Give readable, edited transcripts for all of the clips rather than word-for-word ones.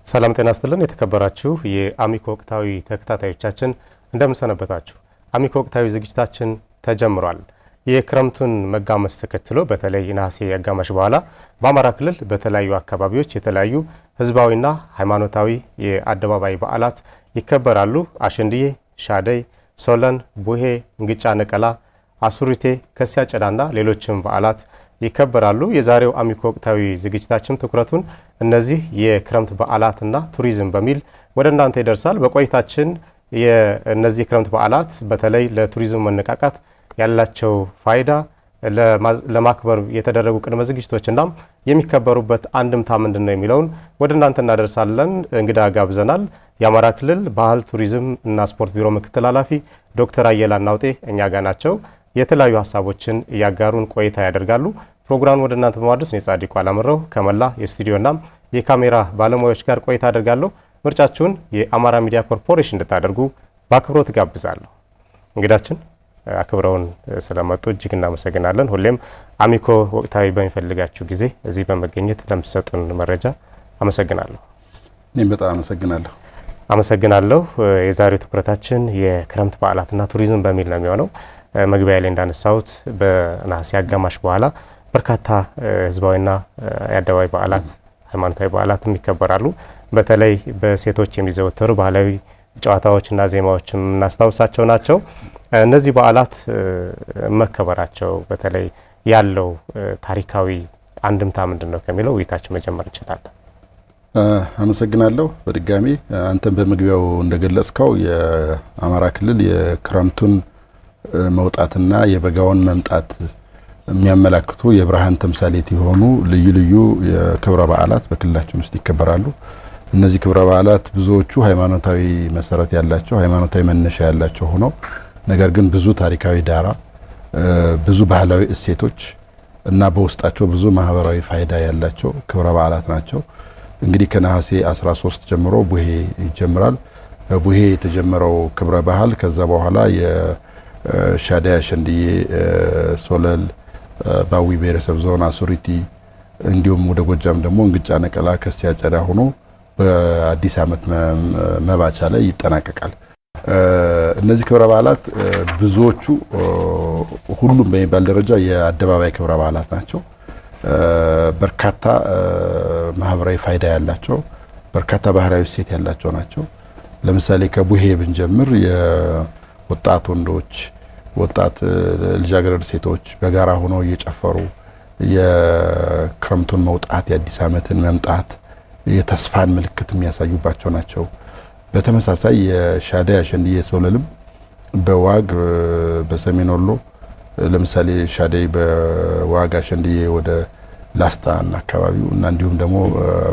ሰላም ጤና ይስጥልን የተከበራችሁ የአሚኮ ወቅታዊ ተከታታዮቻችን እንደምን ሰነበታችሁ። አሚኮ ወቅታዊ ዝግጅታችን ተጀምሯል። የክረምቱን መጋመስ ተከትሎ በተለይ ነሐሴ አጋማሽ በኋላ በአማራ ክልል በተለያዩ አካባቢዎች የተለያዩ ህዝባዊና ሃይማኖታዊ የአደባባይ በዓላት ይከበራሉ። አሸንድዬ፣ ሻደይ፣ ሶለን፣ ቡሄ፣ እንግጫ ነቀላ፣ አሱሪቴ፣ ከሲያ ጨዳና ሌሎችም በዓላት ይከበራሉ። የዛሬው አሚኮ ወቅታዊ ዝግጅታችን ትኩረቱን እነዚህ የክረምት በዓላትና ቱሪዝም በሚል ወደ እናንተ ይደርሳል። በቆይታችን የእነዚህ የክረምት በዓላት በተለይ ለቱሪዝም መነቃቃት ያላቸው ፋይዳ፣ ለማክበር የተደረጉ ቅድመ ዝግጅቶችና የሚከበሩበት አንድምታ ምንድን ነው የሚለውን ወደ እናንተ እናደርሳለን። እንግዳ ጋብዘናል። የአማራ ክልል ባህል ቱሪዝም እና ስፖርት ቢሮ ምክትል ኃላፊ ዶክተር አየላ ናውጤ እኛ ጋር ናቸው። የተለያዩ ሀሳቦችን እያጋሩን ቆይታ ያደርጋሉ። ፕሮግራሙን ወደ እናንተ በማድረስ እኔ ጻድቁ አላምረው ከመላ የስቱዲዮና የካሜራ ባለሙያዎች ጋር ቆይታ አደርጋለሁ። ምርጫችሁን የአማራ ሚዲያ ኮርፖሬሽን እንድታደርጉ በአክብሮት ጋብዛለሁ። እንግዳችን አክብረውን ስለመጡ እጅግ እናመሰግናለን። ሁሌም አሚኮ ወቅታዊ በሚፈልጋችሁ ጊዜ እዚህ በመገኘት ለምትሰጡን መረጃ አመሰግናለሁ። እኔም በጣም አመሰግናለሁ። የዛሬው ትኩረታችን የክረምት በዓላትና ቱሪዝም በሚል ነው የሚሆነው። መግቢያ ላይ እንዳነሳሁት በነሐሴ አጋማሽ በኋላ በርካታ ህዝባዊና የአደባባይ በዓላት፣ ሃይማኖታዊ በዓላትም ይከበራሉ። በተለይ በሴቶች የሚዘወተሩ ባህላዊ ጨዋታዎችና ዜማዎችም እናስታውሳቸው ናቸው። እነዚህ በዓላት መከበራቸው በተለይ ያለው ታሪካዊ አንድምታ ምንድን ነው ከሚለው ውይይታችን መጀመር እንችላለን። አመሰግናለሁ። በድጋሚ አንተም በመግቢያው እንደገለጽከው የአማራ ክልል የክረምቱን መውጣትና የበጋውን መምጣት የሚያመላክቱ የብርሃን ተምሳሌት የሆኑ ልዩ ልዩ የክብረ በዓላት በክልላችን ውስጥ ይከበራሉ። እነዚህ ክብረ በዓላት ብዙዎቹ ሃይማኖታዊ መሰረት ያላቸው፣ ሃይማኖታዊ መነሻ ያላቸው ሆነው ነገር ግን ብዙ ታሪካዊ ዳራ፣ ብዙ ባህላዊ እሴቶች እና በውስጣቸው ብዙ ማህበራዊ ፋይዳ ያላቸው ክብረ በዓላት ናቸው። እንግዲህ ከነሐሴ 13 ጀምሮ ቡሄ ይጀምራል። በቡሄ የተጀመረው ክብረ በዓል ከዛ በኋላ የሻደይ፣ አሸንድዬ፣ ሶለል፣ ባዊ ብሔረሰብ ዞን፣ አሱሪቲ እንዲሁም ወደ ጎጃም ደግሞ እንግጫ ነቀላ፣ ከሲያ ጨዳ ሆኖ በአዲስ ዓመት መባቻ ላይ ይጠናቀቃል። እነዚህ ክብረ በዓላት ብዙዎቹ ሁሉም በሚባል ደረጃ የአደባባይ ክብረ በዓላት ናቸው። በርካታ ማህበራዊ ፋይዳ ያላቸው፣ በርካታ ባህላዊ እሴት ያላቸው ናቸው። ለምሳሌ ከቡሄ ብንጀምር የወጣት ወንዶች፣ ወጣት ልጃገረድ ሴቶች በጋራ ሆነው እየጨፈሩ የክረምቱን መውጣት፣ የአዲስ ዓመትን መምጣት፣ የተስፋን ምልክት የሚያሳዩባቸው ናቸው። በተመሳሳይ የሻደይ፣ አሸንድዬ፣ ሶለልም በዋግ በሰሜን ወሎ ለምሳሌ ሻደይ በዋግ፣ አሸንድዬ ወደ ላስታና አካባቢው እና እንዲሁም ደግሞ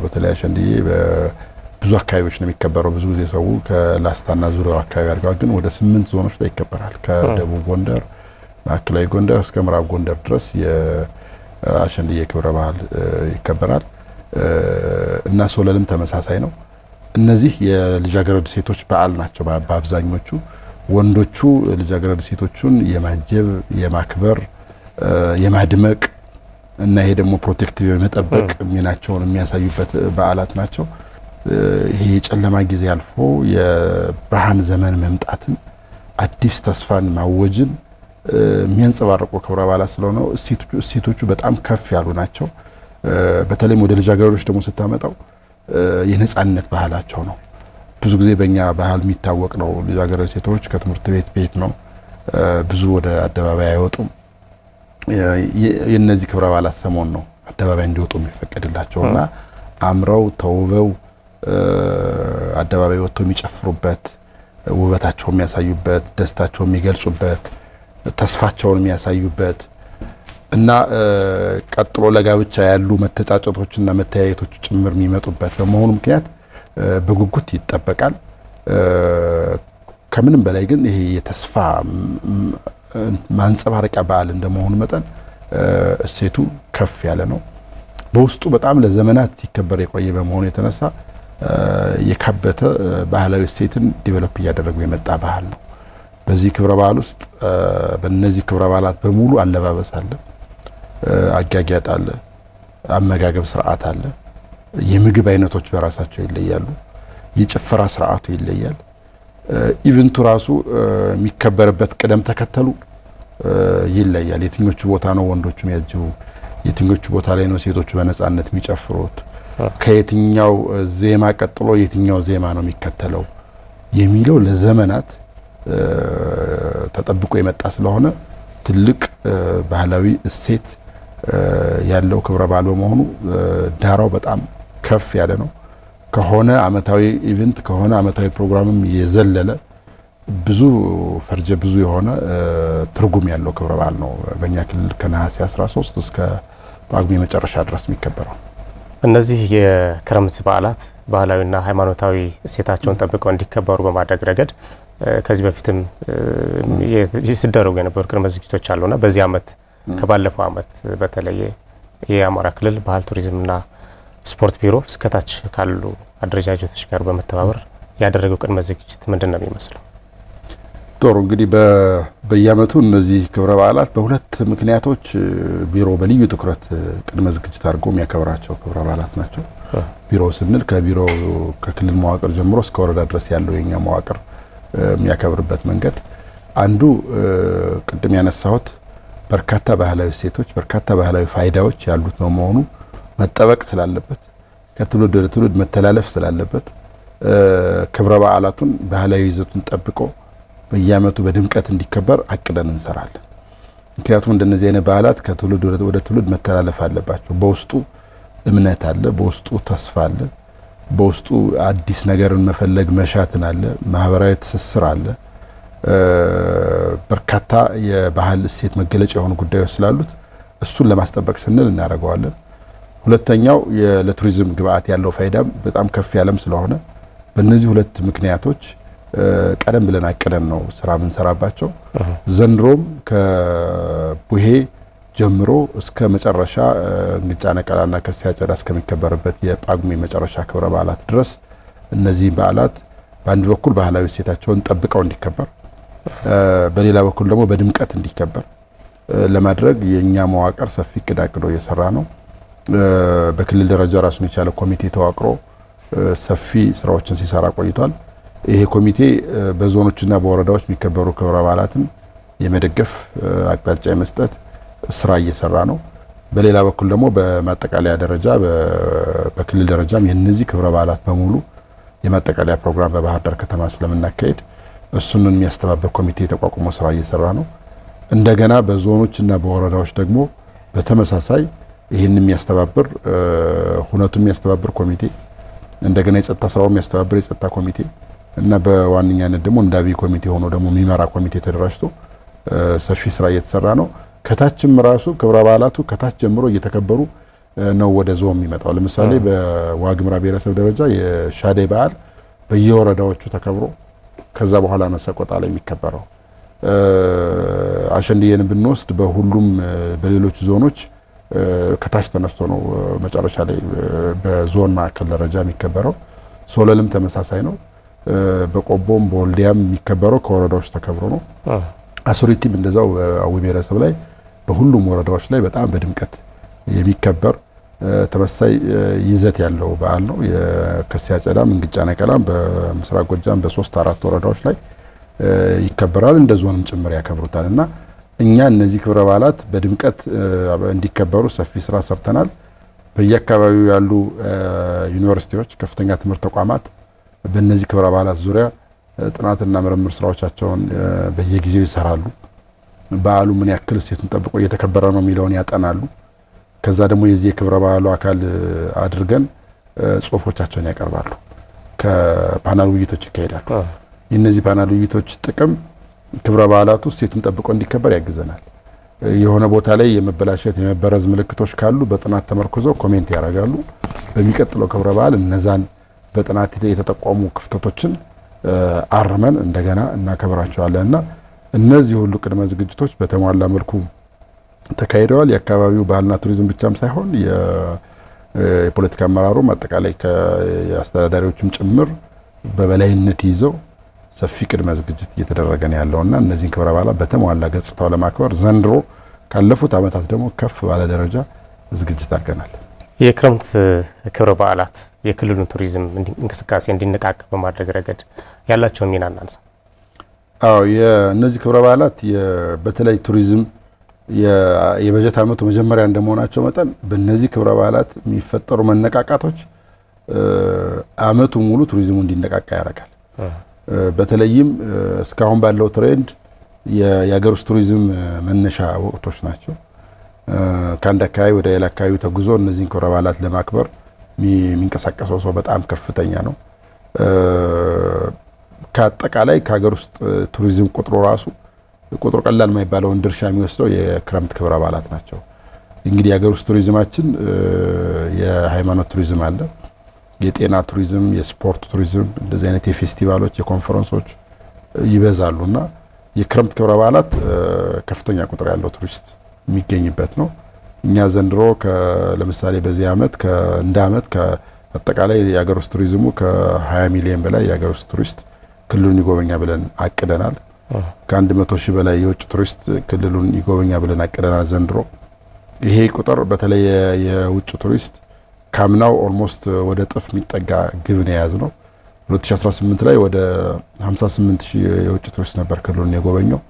በተለይ አሸንድዬ በብዙ አካባቢዎች ነው የሚከበረው። ብዙ ጊዜ ሰው ከላስታና ዙሪያው አካባቢ አድርገው ግን ወደ 8 ዞኖች ላይ ይከበራል። ከደቡብ ጎንደር፣ ማዕከላዊ ጎንደር እስከ ምዕራብ ጎንደር ድረስ የአሸንድዬ ክብረ በዓል ይከበራል እና ሶለልም ተመሳሳይ ነው። እነዚህ የልጃገረድ ሴቶች በዓል ናቸው። በአብዛኞቹ ወንዶቹ ልጃገረድ ሴቶቹን የማጀብ፣ የማክበር፣ የማድመቅ እና ይሄ ደግሞ ፕሮቴክቲቭ የመጠበቅ ሚናቸውን የሚያሳዩበት በዓላት ናቸው። ይሄ የጨለማ ጊዜ አልፎ የብርሃን ዘመን መምጣትን፣ አዲስ ተስፋን ማወጅን የሚያንጸባርቁ ክብረ በዓላት ስለሆነ እሴቶቹ በጣም ከፍ ያሉ ናቸው። በተለይም ወደ ልጃገረዶች ደግሞ ስታመጣው የነጻነት ባህላቸው ነው። ብዙ ጊዜ በእኛ ባህል የሚታወቅ ነው። ልጃገረድ ሴቶች ከትምህርት ቤት ነው ብዙ ወደ አደባባይ አይወጡም። የነዚህ ክብረ በዓላት ሰሞን ነው አደባባይ እንዲወጡ የሚፈቀድላቸውና አምረው ተውበው አደባባይ ወጥተው የሚጨፍሩበት፣ ውበታቸውን የሚያሳዩበት፣ ደስታቸውን የሚገልጹበት፣ ተስፋቸውን የሚያሳዩበት እና ቀጥሎ ለጋብቻ ያሉ መተጫጨቶችና መተያየቶች ጭምር የሚመጡበት በመሆኑ ምክንያት በጉጉት ይጠበቃል። ከምንም በላይ ግን ይሄ የተስፋ ማንጸባረቂያ በዓል እንደመሆኑ መጠን እሴቱ ከፍ ያለ ነው። በውስጡ በጣም ለዘመናት ሲከበር የቆየ በመሆኑ የተነሳ የካበተ ባህላዊ እሴትን ዲቨሎፕ እያደረገው የመጣ ባህል ነው። በዚህ ክብረ በዓል ውስጥ በእነዚህ ክብረ በዓላት በሙሉ አለባበስ አለ፣ አጋጋጥ አለ፣ አመጋገብ ስርዓት አለ፣ የምግብ አይነቶች በራሳቸው ይለያሉ። የጭፈራ ስርዓቱ ይለያል። ኢቨንቱ ራሱ የሚከበርበት ቅደም ተከተሉ ይለያል። የትኞቹ ቦታ ነው ወንዶቹ የሚያጅቡ፣ የትኞቹ ቦታ ላይ ነው ሴቶቹ በነጻነት የሚጨፍሩት፣ ከየትኛው ዜማ ቀጥሎ የትኛው ዜማ ነው የሚከተለው የሚለው ለዘመናት ተጠብቆ የመጣ ስለሆነ ትልቅ ባህላዊ እሴት ያለው ክብረ በዓል በመሆኑ ዳራው በጣም ከፍ ያለ ነው። ከሆነ አመታዊ ኢቨንት ከሆነ አመታዊ ፕሮግራምም የዘለለ ብዙ ፈርጀ ብዙ የሆነ ትርጉም ያለው ክብረ በዓል ነው። በእኛ ክልል ከነሐሴ 13 እስከ ጳጉሜ መጨረሻ ድረስ የሚከበረው። እነዚህ የክረምት በዓላት ባህላዊና ሃይማኖታዊ እሴታቸውን ጠብቀው እንዲከበሩ በማድረግ ረገድ ከዚህ በፊትም ሲደረጉ የነበሩ ቅድመ ዝግጅቶች አሉና በዚህ አመት ከባለፈው አመት በተለየ የአማራ ክልል ባህል ቱሪዝምና ስፖርት ቢሮ እስከታች ካሉ አደረጃጀቶች ጋር በመተባበር ያደረገው ቅድመ ዝግጅት ምንድን ነው የሚመስለው? ጥሩ እንግዲህ በየአመቱ እነዚህ ክብረ በዓላት በሁለት ምክንያቶች ቢሮ በልዩ ትኩረት ቅድመ ዝግጅት አድርጎ የሚያከብራቸው ክብረ በዓላት ናቸው። ቢሮ ስንል ከቢሮ ከክልል መዋቅር ጀምሮ እስከ ወረዳ ድረስ ያለው የኛ መዋቅር የሚያከብርበት መንገድ አንዱ ቅድም ያነሳሁት በርካታ ባህላዊ እሴቶች በርካታ ባህላዊ ፋይዳዎች ያሉት ነው መሆኑ መጠበቅ ስላለበት ከትውልድ ወደ ትውልድ መተላለፍ ስላለበት ክብረ በዓላቱን ባህላዊ ይዘቱን ጠብቆ በየአመቱ በድምቀት እንዲከበር አቅደን እንሰራለን። ምክንያቱም እንደነዚህ አይነት በዓላት ከትውልድ ወደ ትውልድ መተላለፍ አለባቸው። በውስጡ እምነት አለ፣ በውስጡ ተስፋ አለ፣ በውስጡ አዲስ ነገርን መፈለግ መሻትን አለ፣ ማህበራዊ ትስስር አለ። በርካታ የባህል እሴት መገለጫ የሆኑ ጉዳዮች ስላሉት እሱን ለማስጠበቅ ስንል እናደርገዋለን። ሁለተኛው ለቱሪዝም ግብአት ያለው ፋይዳም በጣም ከፍ ያለም ስለሆነ በእነዚህ ሁለት ምክንያቶች ቀደም ብለን አቅደን ነው ስራ የምንሰራባቸው። ዘንድሮም ከቡሄ ጀምሮ እስከ መጨረሻ እንግጫ ነቀላና ከሲያ ጨዳ እስከሚከበርበት የጳጉሜ መጨረሻ ክብረ በዓላት ድረስ እነዚህ በዓላት በአንድ በኩል ባህላዊ እሴታቸውን ጠብቀው እንዲከበር፣ በሌላ በኩል ደግሞ በድምቀት እንዲከበር ለማድረግ የኛ መዋቅር ሰፊ እቅድ አቅዶ እየሰራ ነው። በክልል ደረጃ ራሱን የቻለ ኮሚቴ ተዋቅሮ ሰፊ ስራዎችን ሲሰራ ቆይቷል። ይሄ ኮሚቴ በዞኖችና በወረዳዎች የሚከበሩ ክብረ በዓላትን የመደገፍ አቅጣጫ የመስጠት ስራ እየሰራ ነው። በሌላ በኩል ደግሞ በማጠቃለያ ደረጃ በክልል ደረጃም የነዚህ ክብረ በዓላት በሙሉ የማጠቃለያ ፕሮግራም በባህር ዳር ከተማ ስለምናካሄድ እሱንን የሚያስተባብር ኮሚቴ ተቋቁሞ ስራ እየሰራ ነው። እንደገና በዞኖችና በወረዳዎች ደግሞ በተመሳሳይ ይህን የሚያስተባብር ሁነቱን የሚያስተባብር ኮሚቴ፣ እንደገና የጸጥታ ስራው የሚያስተባብር የጸጥታ ኮሚቴ እና በዋነኛነት ደግሞ እንደ አብይ ኮሚቴ ሆኖ ደግሞ የሚመራ ኮሚቴ ተደራጅቶ ሰፊ ስራ እየተሰራ ነው። ከታችም ራሱ ክብረ በዓላቱ ከታች ጀምሮ እየተከበሩ ነው ወደ ዞን የሚመጣው። ለምሳሌ በዋግምራ ብሔረሰብ ደረጃ የሻደይ በዓል በየወረዳዎቹ ተከብሮ ከዛ በኋላ ነው ሰቆጣ ላይ የሚከበረው። አሸንድዬን ብንወስድ በሁሉም በሌሎች ዞኖች ከታች ተነስቶ ነው መጨረሻ ላይ በዞን ማዕከል ደረጃ የሚከበረው። ሶለልም ተመሳሳይ ነው። በቆቦም በወልዲያም የሚከበረው ከወረዳዎች ተከብሮ ነው። አሱሪቲም እንደዛው አዊ ብሔረሰብ ላይ በሁሉም ወረዳዎች ላይ በጣም በድምቀት የሚከበር ተመሳሳይ ይዘት ያለው በዓል ነው። የከሲያ ጨዳም እንግጫ ነቀላም በምስራቅ ጎጃም በ3-4 ወረዳዎች ላይ ይከበራል። እንደ ዞንም ጭምር ያከብሩታል እና እኛ እነዚህ ክብረ በዓላት በድምቀት እንዲከበሩ ሰፊ ስራ ሰርተናል። በየአካባቢው ያሉ ዩኒቨርሲቲዎች፣ ከፍተኛ ትምህርት ተቋማት በእነዚህ ክብረ በዓላት ዙሪያ ጥናትና ምርምር ስራዎቻቸውን በየጊዜው ይሰራሉ። በዓሉ ምን ያክል እሴቱን ጠብቆ እየተከበረ ነው የሚለውን ያጠናሉ። ከዛ ደግሞ የዚህ የክብረ በዓሉ አካል አድርገን ጽሁፎቻቸውን ያቀርባሉ። ከፓናል ውይይቶች ይካሄዳሉ። የእነዚህ ፓናል ውይይቶች ጥቅም ክብረ በዓላቱ እሴቱን ጠብቆ እንዲከበር ያግዘናል። የሆነ ቦታ ላይ የመበላሸት የመበረዝ ምልክቶች ካሉ በጥናት ተመርኩዘው ኮሜንት ያደርጋሉ። በሚቀጥለው ክብረ በዓል እነዛን በጥናት የተጠቆሙ ክፍተቶችን አርመን እንደገና እናከብራቸዋለን እና እነዚህ ሁሉ ቅድመ ዝግጅቶች በተሟላ መልኩ ተካሂደዋል። የአካባቢው ባህልና ቱሪዝም ብቻም ሳይሆን የፖለቲካ አመራሩም አጠቃላይ ከአስተዳዳሪዎችም ጭምር በበላይነት ይዘው ሰፊ ቅድመ ዝግጅት እየተደረገ ነው ያለውና እነዚህን ክብረ በዓላት በተሟላ ገጽታው ለማክበር ዘንድሮ ካለፉት ዓመታት ደግሞ ከፍ ባለ ደረጃ ዝግጅት አድርገናል። የክረምት ክብረ በዓላት የክልሉን ቱሪዝም እንቅስቃሴ እንዲነቃቅ በማድረግ ረገድ ያላቸውን ሚና እናንሳ። አዎ የእነዚህ ክብረ በዓላት በተለይ ቱሪዝም የበጀት ዓመቱ መጀመሪያ እንደመሆናቸው መጠን በእነዚህ ክብረ በዓላት የሚፈጠሩ መነቃቃቶች ዓመቱ ሙሉ ቱሪዝሙ እንዲነቃቃ ያደርጋል። በተለይም እስካሁን ባለው ትሬንድ የሀገር ውስጥ ቱሪዝም መነሻ ወቅቶች ናቸው። ከአንድ አካባቢ ወደ ሌላ አካባቢ ተጉዞ እነዚህን ክብረ በዓላት ለማክበር የሚንቀሳቀሰው ሰው በጣም ከፍተኛ ነው። ከአጠቃላይ ከሀገር ውስጥ ቱሪዝም ቁጥሩ ቀላል የማይባለውን ድርሻ የሚወስደው የክረምት ክብረ በዓላት ናቸው። እንግዲህ የሀገር ውስጥ ቱሪዝማችን የሃይማኖት ቱሪዝም አለ፣ የጤና ቱሪዝም፣ የስፖርት ቱሪዝም፣ እንደዚህ አይነት የፌስቲቫሎች የኮንፈረንሶች ይበዛሉና የክረምት ክብረ በዓላት ከፍተኛ ቁጥር ያለው ቱሪስት የሚገኝበት ነው። እኛ ዘንድሮ ለምሳሌ በዚህ ዓመት እንደ ዓመት ከአጠቃላይ የሀገር ውስጥ ቱሪዝሙ ከ20 ሚሊዮን በላይ የሀገር ውስጥ ቱሪስት ክልሉን ይጎበኛ ብለን አቅደናል። ከ100 ሺህ በላይ የውጭ ቱሪስት ክልሉን ይጎበኛ ብለን አቅደናል ዘንድሮ። ይሄ ቁጥር በተለይ የውጭ ቱሪስት ካምናው ኦልሞስት ወደ እጥፍ የሚጠጋ ግብን የያዝ ነው። 2018 ላይ ወደ 58 ሺህ የውጭ ቱሪስት ነበር ክልሉን የጎበኘው።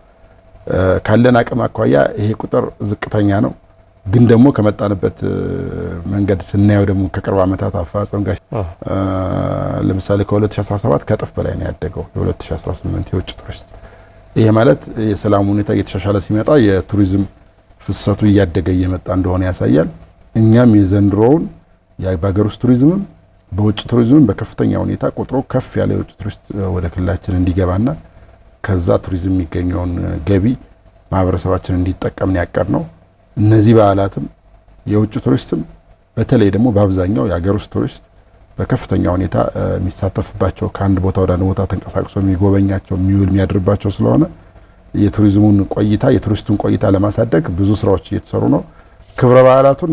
ካለን አቅም አኳያ ይሄ ቁጥር ዝቅተኛ ነው። ግን ደግሞ ከመጣንበት መንገድ ስናየው ደግሞ ከቅርብ ዓመታት አፈጻጸም ጋር ለምሳሌ ከ2017 ከእጥፍ በላይ ነው ያደገው የ2018 የውጭ ቱሪስት። ይሄ ማለት የሰላም ሁኔታ እየተሻሻለ ሲመጣ የቱሪዝም ፍሰቱ እያደገ እየመጣ እንደሆነ ያሳያል። እኛም የዘንድሮውን በሀገር ውስጥ ቱሪዝምም በውጭ ቱሪዝምም በከፍተኛ ሁኔታ ቁጥሩ ከፍ ያለ የውጭ ቱሪስት ወደ ክልላችን እንዲገባና ከዛ ቱሪዝም የሚገኘውን ገቢ ማህበረሰባችን እንዲጠቀም ያቀድ ነው። እነዚህ በዓላትም የውጭ ቱሪስትም በተለይ ደግሞ በአብዛኛው የሀገር ውስጥ ቱሪስት በከፍተኛ ሁኔታ የሚሳተፍባቸው ከአንድ ቦታ ወደ አንድ ቦታ ተንቀሳቅሶ የሚጎበኛቸው የሚውል የሚያድርባቸው ስለሆነ የቱሪስቱን ቆይታ ለማሳደግ ብዙ ስራዎች እየተሰሩ ነው። ክብረ በዓላቱን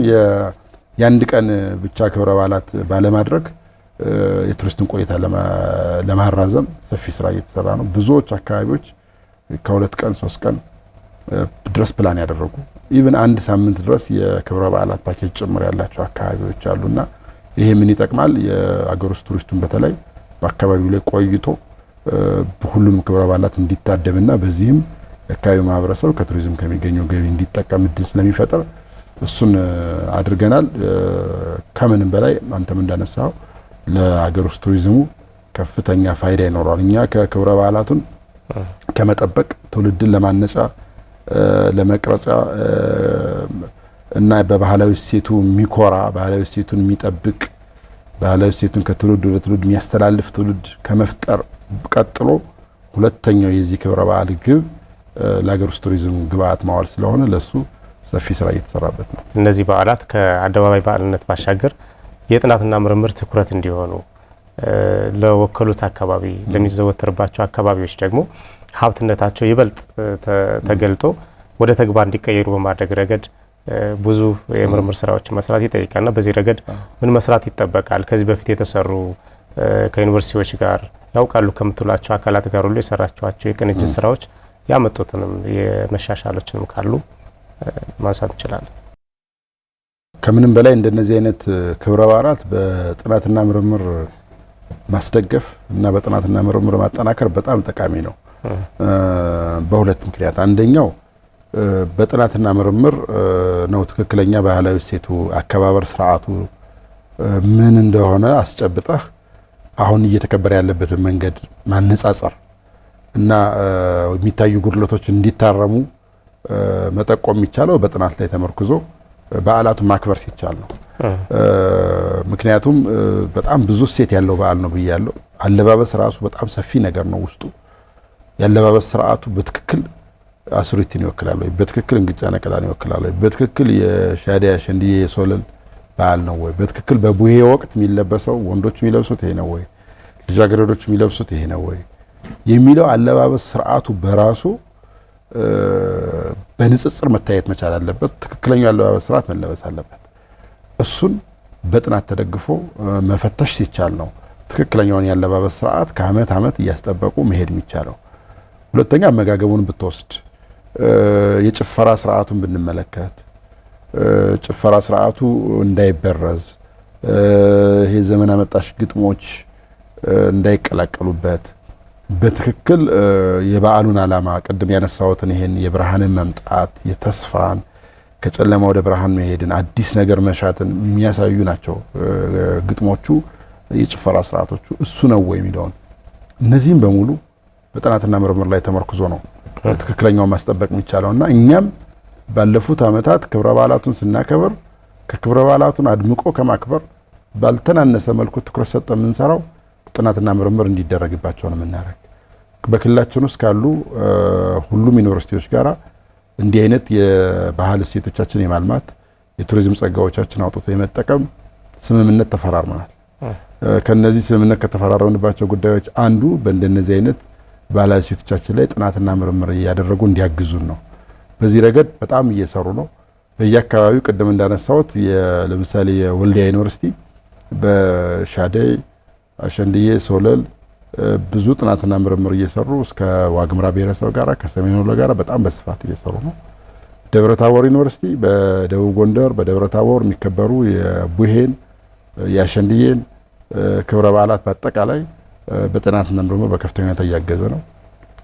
የአንድ ቀን ብቻ ክብረ በዓላት ባለማድረግ የቱሪስቱን ቆይታ ለማራዘም ሰፊ ስራ እየተሰራ ነው። ብዙዎች አካባቢዎች ከ2 ቀን 3 ቀን ድረስ ፕላን ያደረጉ ኢቭን 1 ሳምንት ድረስ የክብረ በዓላት ፓኬጅ ጭምር ያላቸው አካባቢዎች አሉና ይሄ ምን ይጠቅማል? የአገር ውስጥ ቱሪስቱን በተለይ በአካባቢው ላይ ቆይቶ ሁሉም ክብረ በዓላት እንዲታደምና በዚህም የአካባቢው ማህበረሰብ ከቱሪዝም ከሚገኘው ገቢ እንዲጠቀም እድል ስለሚፈጥር እሱን አድርገናል። ከምንም በላይ አንተም እንዳነሳው ለአገር ውስጥ ቱሪዝሙ ከፍተኛ ፋይዳ ይኖረዋል። እኛ ከክብረ በዓላቱን ከመጠበቅ ትውልድን ለማነጫ ለመቅረጫ እና በባህላዊ እሴቱ የሚኮራ ባህላዊ እሴቱን የሚጠብቅ ባህላዊ እሴቱን ከትውልድ ወደ ትውልድ የሚያስተላልፍ ትውልድ ከመፍጠር ቀጥሎ ሁለተኛው የዚህ ክብረ በዓል ግብ ለሀገር ውስጥ ቱሪዝም ግብአት ማዋል ስለሆነ ለሱ ሰፊ ስራ እየተሰራበት ነው። እነዚህ በዓላት ከአደባባይ በዓልነት ባሻገር የጥናትና ምርምር ትኩረት እንዲሆኑ ለወከሉት አካባቢ ለሚዘወተርባቸው አካባቢዎች ደግሞ ሀብትነታቸው ይበልጥ ተገልጦ ወደ ተግባር እንዲቀየሩ በማድረግ ረገድ ብዙ የምርምር ስራዎች መስራት ይጠይቃልና በዚህ ረገድ ምን መስራት ይጠበቃል? ከዚህ በፊት የተሰሩ ከዩኒቨርሲቲዎች ጋር ያውቃሉ ከምትሏቸው አካላት ጋር ሁሉ የሰራችኋቸው የቅንጅት ስራዎች ያመጡትንም የመሻሻሎችንም ካሉ ማንሳት እንችላለን። ከምንም በላይ እንደነዚህ አይነት ክብረ በዓላት በጥናትና ምርምር ማስደገፍ እና በጥናትና ምርምር ማጠናከር በጣም ጠቃሚ ነው። በሁለት ምክንያት፣ አንደኛው በጥናትና ምርምር ነው ትክክለኛ ባህላዊ እሴቱ አከባበር ስርዓቱ ምን እንደሆነ አስጨብጠህ አሁን እየተከበረ ያለበትን መንገድ ማነጻጸር እና የሚታዩ ጉድለቶች እንዲታረሙ መጠቆም የሚቻለው በጥናት ላይ ተመርኩዞ በዓላቱን ማክበር ሲቻል ነው። ምክንያቱም በጣም ብዙ እሴት ያለው በዓል ነው ብያለሁ። አለባበስ ራሱ በጣም ሰፊ ነገር ነው ውስጡ። ያለባበስ ስርዓቱ በትክክል አስሩቲን ይወክላል ወይ? በትክክል እንግጫ ነቀላን ይወክላል ወይ? በትክክል የሻዲያ ሸንዲዬ የሶለል በዓል ነው ወይ? በትክክል በቡሄ ወቅት የሚለበሰው ወንዶች የሚለብሱት ይሄ ነው ወይ? ልጃገረዶች የሚለብሱት ይሄ ነው ወይ? የሚለው አለባበስ ስርዓቱ በራሱ በንጽጽር መታየት መቻል አለበት። ትክክለኛው አለባበስ ስርዓት መለበስ አለበት። እሱን በጥናት ተደግፎ መፈተሽ ሲቻል ነው ትክክለኛውን ያለባበስ ስርዓት ከአመት አመት እያስጠበቁ መሄድ የሚቻለው። ሁለተኛ አመጋገቡን ብትወስድ፣ የጭፈራ ስርዓቱን ብንመለከት፣ ጭፈራ ስርዓቱ እንዳይበረዝ ይሄ ዘመን አመጣሽ ግጥሞች እንዳይቀላቀሉበት በትክክል የበዓሉን ዓላማ ቅድም ያነሳሁትን ይሄን የብርሃንን መምጣት የተስፋን ከጨለማ ወደ ብርሃን መሄድን አዲስ ነገር መሻትን የሚያሳዩ ናቸው ግጥሞቹ የጭፈራ ስርዓቶቹ እሱ ነው ወይ የሚለውን እነዚህም በሙሉ በጥናትና ምርምር ላይ ተመርኩዞ ነው ትክክለኛው ማስጠበቅ የሚቻለውና እኛም ባለፉት አመታት ክብረ በዓላቱን ስናከብር ከክብረ በዓላቱን አድምቆ ከማክበር ባልተናነሰ መልኩ ትኩረት ሰጠን የምንሰራው ጥናትና ምርምር እንዲደረግባቸው ነው የምናደርግ። በክልላችን ውስጥ ካሉ ሁሉም ዩኒቨርሲቲዎች ጋራ እንዲህ አይነት የባህል እሴቶቻችን የማልማት የቱሪዝም ጸጋዎቻችን አውጥቶ የመጠቀም ስምምነት ተፈራርመናል። ከነዚህ ስምምነት ከተፈራረምንባቸው ጉዳዮች አንዱ በእንደነዚህ አይነት ባህላዊ እሴቶቻችን ላይ ጥናትና ምርምር እያደረጉ እንዲያግዙን ነው። በዚህ ረገድ በጣም እየሰሩ ነው። በየአካባቢው ቅድም እንዳነሳሁት ለምሳሌ የወልዲያ ዩኒቨርሲቲ በሻደይ አሸንድዬ ሶለል ብዙ ጥናትና ምርምር እየሰሩ እስከ ዋግምራ ብሔረሰብ ጋራ ከሰሜን ወሎ ጋራ በጣም በስፋት እየሰሩ ነው። ደብረ ታቦር ዩኒቨርሲቲ በደቡብ ጎንደር በደብረ ታቦር የሚከበሩ የቡሄን የአሸንድዬን ክብረ በዓላት በአጠቃላይ በጥናትና ምርምር በከፍተኛ ሁኔታ እያገዘ ነው።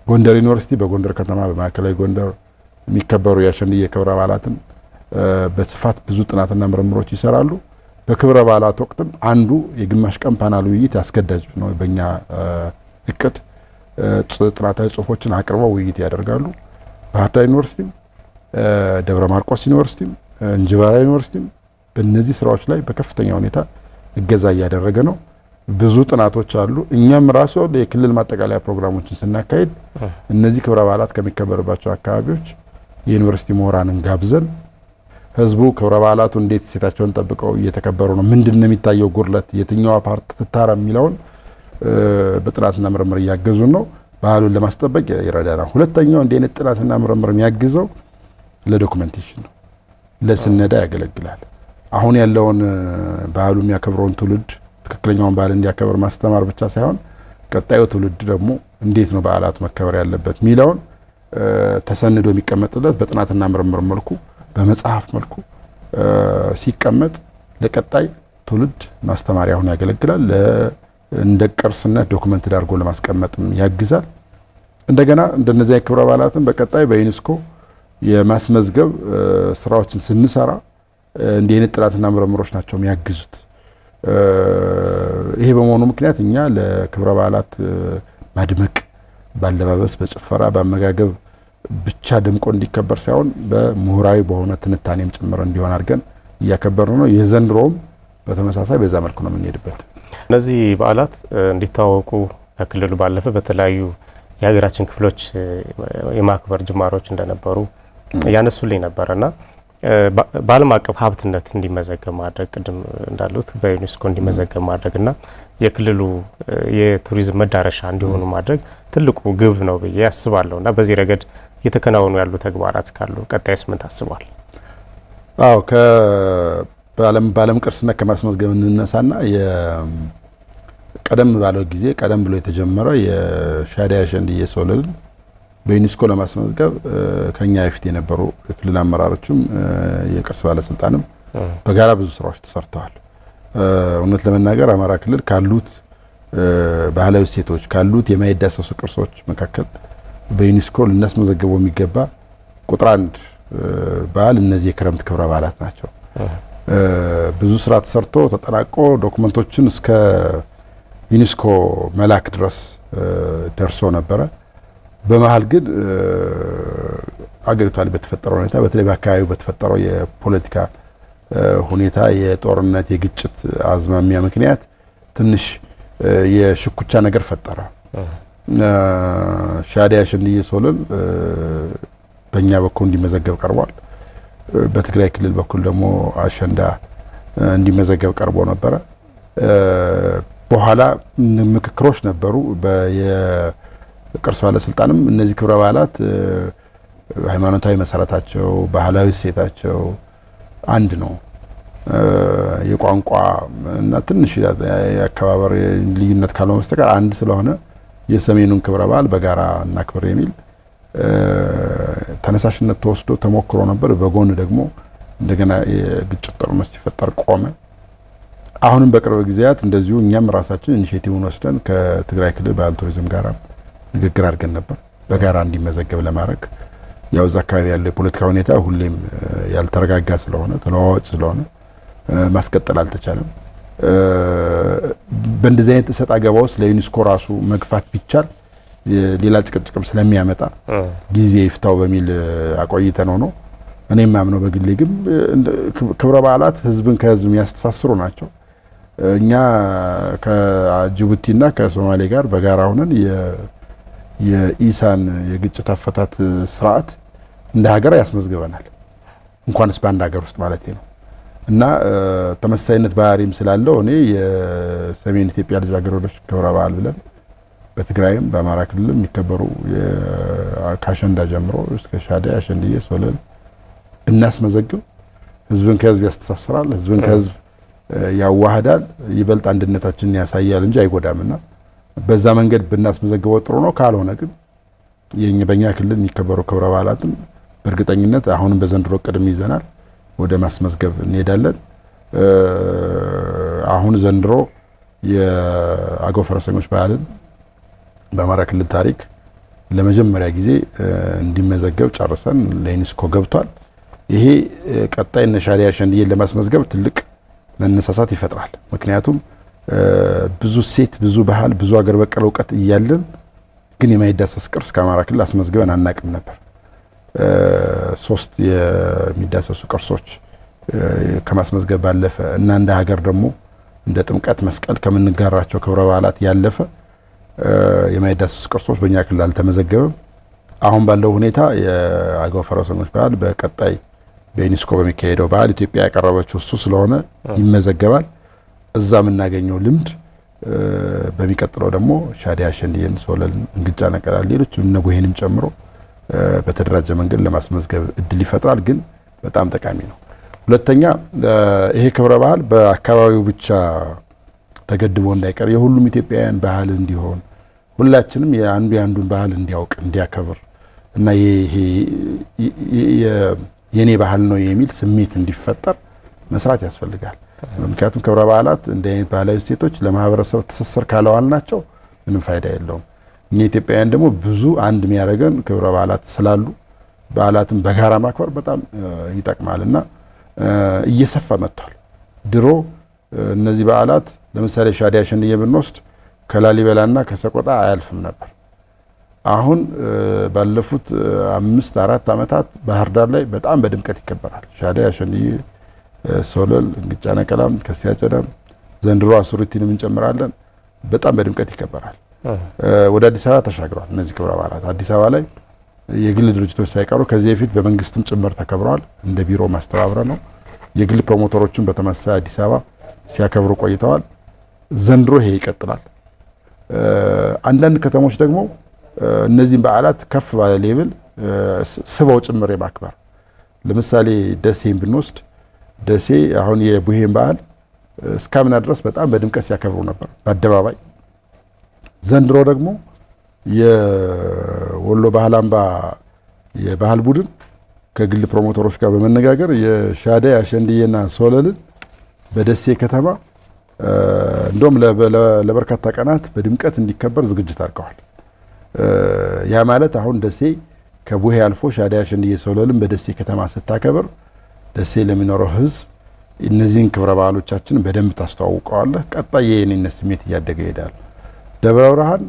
ጎንደር ዩኒቨርሲቲ በጎንደር ከተማ በማዕከላዊ ጎንደር የሚከበሩ የአሸንድዬ ክብረ በዓላትን በስፋት ብዙ ጥናትና ምርምሮች ይሰራሉ። በክብረ በዓላት ወቅትም አንዱ የግማሽ ቀን ፓናል ውይይት ያስገዳጅ ነው። በእኛ እቅድ ጥናታዊ ጽሁፎችን አቅርበው ውይይት ያደርጋሉ። ባህር ዳር ዩኒቨርሲቲም ደብረ ማርቆስ ዩኒቨርሲቲም እንጅባራ ዩኒቨርሲቲም በእነዚህ ስራዎች ላይ በከፍተኛ ሁኔታ እገዛ እያደረገ ነው። ብዙ ጥናቶች አሉ። እኛም ራሱ የክልል ማጠቃለያ ፕሮግራሞችን ስናካሄድ እነዚህ ክብረ በዓላት ከሚከበርባቸው አካባቢዎች የዩኒቨርሲቲ ምሁራንን ጋብዘን ህዝቡ ክብረ በዓላቱ እንዴት ሴታቸውን ጠብቀው እየተከበሩ ነው፣ ምንድነው የሚታየው ጉድለት፣ የትኛዋ ፓርት ትታራ የሚለውን በጥናትና ምርምር እያገዙን ነው። ባህሉን ለማስጠበቅ ይረዳናል። ሁለተኛው እንዲህ አይነት ጥናትና ምርምር የሚያግዘው ለዶክመንቴሽን ነው፣ ለስነዳ ያገለግላል። አሁን ያለውን ባህሉ የሚያከብረውን ትውልድ ትክክለኛውን ባህል እንዲያከብር ማስተማር ብቻ ሳይሆን ቀጣዩ ትውልድ ደግሞ እንዴት ነው በዓላቱ መከበር ያለበት የሚለውን ተሰንዶ የሚቀመጥለት በጥናትና ምርምር መልኩ በመጽሐፍ መልኩ ሲቀመጥ ለቀጣይ ትውልድ ማስተማሪያ ሆኖ ያገለግላል። እንደ ቅርስነት ዶክመንት አድርጎ ለማስቀመጥም ያግዛል። እንደገና እንደነዚህ የክብረ በዓላትን በቀጣይ በዩኔስኮ የማስመዝገብ ስራዎችን ስንሰራ እንዲህ አይነት ጥናትና ምርምሮች ናቸው የሚያግዙት። ይሄ በመሆኑ ምክንያት እኛ ለክብረ በዓላት ማድመቅ ባለባበስ፣ በጭፈራ፣ በአመጋገብ ብቻ ደምቆ እንዲከበር ሳይሆን በምሁራዊ በሆነ ትንታኔም ጭምር እንዲሆን አድርገን እያከበርን ነው። የዘንድሮውም በተመሳሳይ በዛ መልኩ ነው የምንሄድበት። እነዚህ በዓላት እንዲታወቁ ከክልሉ ባለፈ በተለያዩ የሀገራችን ክፍሎች የማክበር ጅማሮች እንደነበሩ ያነሱልኝ ነበርና በዓለም አቀፍ ሀብትነት እንዲመዘገብ ማድረግ ቅድም እንዳሉት በዩኔስኮ እንዲመዘገብ ማድረግና የክልሉ የቱሪዝም መዳረሻ እንዲሆኑ ማድረግ ትልቁ ግብ ነው ብዬ አስባለሁና በዚህ ረገድ እየተከናወኑ ያሉ ተግባራት ካሉ ቀጣይስ ምን ታስቧል? አዎ በዓለም ቅርስነት ከማስመዝገብ እንነሳና ቀደም ባለው ጊዜ ቀደም ብሎ የተጀመረ የሻደይ አሸንድዬ ሶለልን በዩኔስኮ ለማስመዝገብ ከኛ በፊት የነበሩ የክልል አመራሮችም የቅርስ ባለስልጣንም በጋራ ብዙ ስራዎች ተሰርተዋል። እውነት ለመናገር አማራ ክልል ካሉት ባህላዊ እሴቶች ካሉት የማይዳሰሱ ቅርሶች መካከል በዩኔስኮ ልናስመዘግበው የሚገባ ቁጥር አንድ በዓል እነዚህ የክረምት ክብረ በዓላት ናቸው። ብዙ ስራ ተሰርቶ ተጠናቆ ዶክመንቶችን እስከ ዩኔስኮ መላክ ድረስ ደርሶ ነበረ። በመሃል ግን አገሪቷ ላይ በተፈጠረው ሁኔታ በተለይ በአካባቢው በተፈጠረው የፖለቲካ ሁኔታ የጦርነት የግጭት አዝማሚያ ምክንያት ትንሽ የሽኩቻ ነገር ፈጠረ። ሻደይ አሸንድዬ ሶለል በእኛ በኩል እንዲመዘገብ ቀርቧል። በትግራይ ክልል በኩል ደግሞ አሸንዳ እንዲመዘገብ ቀርቦ ነበረ። በኋላ ምክክሮች ነበሩ። የቅርስ ባለስልጣንም እነዚህ ክብረ በዓላት ሃይማኖታዊ መሰረታቸው፣ ባህላዊ እሴታቸው አንድ ነው፣ የቋንቋ እና ትንሽ የአከባበር ልዩነት ካልሆነ በስተቀር አንድ ስለሆነ የሰሜኑን ክብረ በዓል በጋራ እናክብር የሚል ተነሳሽነት ተወስዶ ተሞክሮ ነበር። በጎን ደግሞ እንደገና የግጭት ጦርነት ሲፈጠር ቆመ። አሁንም በቅርብ ጊዜያት እንደዚሁ እኛም ራሳችን ኢኒሼቲቭን ወስደን ከትግራይ ክልል ባህል ቱሪዝም ጋር ንግግር አድርገን ነበር በጋራ እንዲመዘገብ ለማድረግ። ያው እዛ አካባቢ ያለው የፖለቲካ ሁኔታ ሁሌም ያልተረጋጋ ስለሆነ ተለዋዋጭ ስለሆነ ማስቀጠል አልተቻለም። በእንደዚህ አይነት እሰጥ አገባ ውስጥ ለዩኔስኮ ራሱ መግፋት ቢቻል ሌላ ጭቅጭቅም ስለሚያመጣ ጊዜ ይፍታው በሚል አቆይተን ነው። እኔም ማምነው በግሌ ግን ክብረ በዓላት ህዝብን ከህዝብ የሚያስተሳስሩ ናቸው። እኛ ከጅቡቲና ከሶማሌ ጋር በጋራ ሆነን የኢሳን የግጭት አፈታት ስርዓት እንደ ሀገር ያስመዝግበናል። እንኳንስ በአንድ ሀገር ውስጥ ማለት ነው። እና ተመሳሳይነት ባህሪም ስላለው እኔ የሰሜን ኢትዮጵያ ልጃገረዶች ክብረ በዓል ብለን በትግራይም በአማራ ክልልም የሚከበሩ ከአሸንዳ ጀምሮ እስከ ሻደይ፣ አሸንድዬ፣ ሶለል እናስመዘግብ። ህዝብን ከህዝብ ያስተሳስራል፣ ህዝብን ከህዝብ ያዋህዳል፣ ይበልጥ አንድነታችንን ያሳያል እንጂ አይጎዳምና በዛ መንገድ ብናስመዘግበው ጥሩ ነው። ካልሆነ ግን በእኛ ክልል የሚከበሩ ክብረ በዓላትም በእርግጠኝነት አሁንም በዘንድሮ ቅድም ይዘናል ወደ ማስመዝገብ እንሄዳለን። አሁን ዘንድሮ የአገው ፈረሰኞች በዓልን በአማራ ክልል ታሪክ ለመጀመሪያ ጊዜ እንዲመዘገብ ጨርሰን ለዩኔስኮ ገብቷል። ይሄ ቀጣይ እነ ሻደይ አሸንድዬን ለማስመዝገብ ትልቅ መነሳሳት ይፈጥራል። ምክንያቱም ብዙ ሴት፣ ብዙ ባህል፣ ብዙ ሀገር በቀል እውቀት እያለን ግን የማይዳሰስ ቅርስ ከአማራ ክልል አስመዝግበን አናቅም ነበር። 3 የሚዳሰሱ ቅርሶች ከማስመዝገብ ባለፈ እና እንደ ሀገር ደግሞ እንደ ጥምቀት፣ መስቀል ከምንጋራቸው ክብረ በዓላት ያለፈ የማይዳሰሱ ቅርሶች በእኛ ክልል አልተመዘገበም። አሁን ባለው ሁኔታ የአገው ፈረሰኞች በዓል በቀጣይ በዩኔስኮ በሚካሄደው በዓል ኢትዮጵያ ያቀረበችው እሱ ስለሆነ ይመዘገባል። እዛ የምናገኘው ልምድ በሚቀጥለው ደግሞ ሻደይ አሸንድዬን፣ ሶለልን፣ እንግጫ ነቀላል፣ ሌሎች እነ ቡሄንም ጨምሮ በተደራጀ መንገድ ለማስመዝገብ እድል ይፈጥራል። ግን በጣም ጠቃሚ ነው። ሁለተኛ ይሄ ክብረ በዓል በአካባቢው ብቻ ተገድቦ እንዳይቀር የሁሉም ኢትዮጵያውያን ባህል እንዲሆን ሁላችንም የአንዱን ባህል እንዲያውቅ እንዲያከብር እና ይሄ የኔ ባህል ነው የሚል ስሜት እንዲፈጠር መስራት ያስፈልጋል። ምክንያቱም ክብረ በዓላት እንደ አይነት ባህላዊ እሴቶች ለማህበረሰብ ትስስር ካለዋልናቸው ምንም ፋይዳ የለውም። እኛ ኢትዮጵያውያን ደግሞ ብዙ አንድ የሚያደርገን ክብረ በዓላት ስላሉ በዓላትን በጋራ ማክበር በጣም ይጠቅማልና እየሰፋ መጥቷል። ድሮ እነዚህ በዓላት ለምሳሌ ሻደይ አሸንድዬ ብንወስድ ከላሊበላና ከሰቆጣ አያልፍም ነበር። አሁን ባለፉት 5-4 ዓመታት ባህር ዳር ላይ በጣም በድምቀት ይከበራል። ሻደይ አሸንድዬ፣ ሶለል፣ እንግጫ ነቀላም፣ ከሲያ ጨዳም፣ ዘንድሮ አሱሪቲንም እንጨምራለን። በጣም በድምቀት ይከበራል። ወደ አዲስ አበባ ተሻግረዋል። እነዚህ ክብረ በዓላት አዲስ አበባ ላይ የግል ድርጅቶች ሳይቀሩ ከዚህ በፊት በመንግስትም ጭምር ተከብረዋል። እንደ ቢሮ ማስተባበረ ነው። የግል ፕሮሞተሮችን በተመሳሳይ አዲስ አበባ ሲያከብሩ ቆይተዋል። ዘንድሮ ይሄ ይቀጥላል። አንዳንድ ከተሞች ደግሞ እነዚህን በዓላት ከፍ ባለ ሌቭል ስበው ጭምር የማክበር ለምሳሌ ደሴን ብንወስድ ደሴ አሁን የቡሄን በዓል እስካምና ድረስ በጣም በድምቀት ሲያከብሩ ነበር በአደባባይ። ዘንድሮ ደግሞ የወሎ ባህል አምባ የባህል ቡድን ከግል ፕሮሞተሮች ጋር በመነጋገር የሻደይ አሸንድዬና ሶለልን በደሴ ከተማ እንደውም ለበርካታ ቀናት በድምቀት እንዲከበር ዝግጅት አድርገዋል። ያ ማለት አሁን ደሴ ከቡሄ አልፎ ሻደይ አሸንድዬ ሶለልን በደሴ ከተማ ስታከብር ደሴ ለሚኖረው ሕዝብ እነዚህን ክብረ በዓሎቻችንን በደንብ ታስተዋውቀዋለህ። ቀጣይ የኔነት ስሜት እያደገ ይሄዳል። ደብረ ብርሃን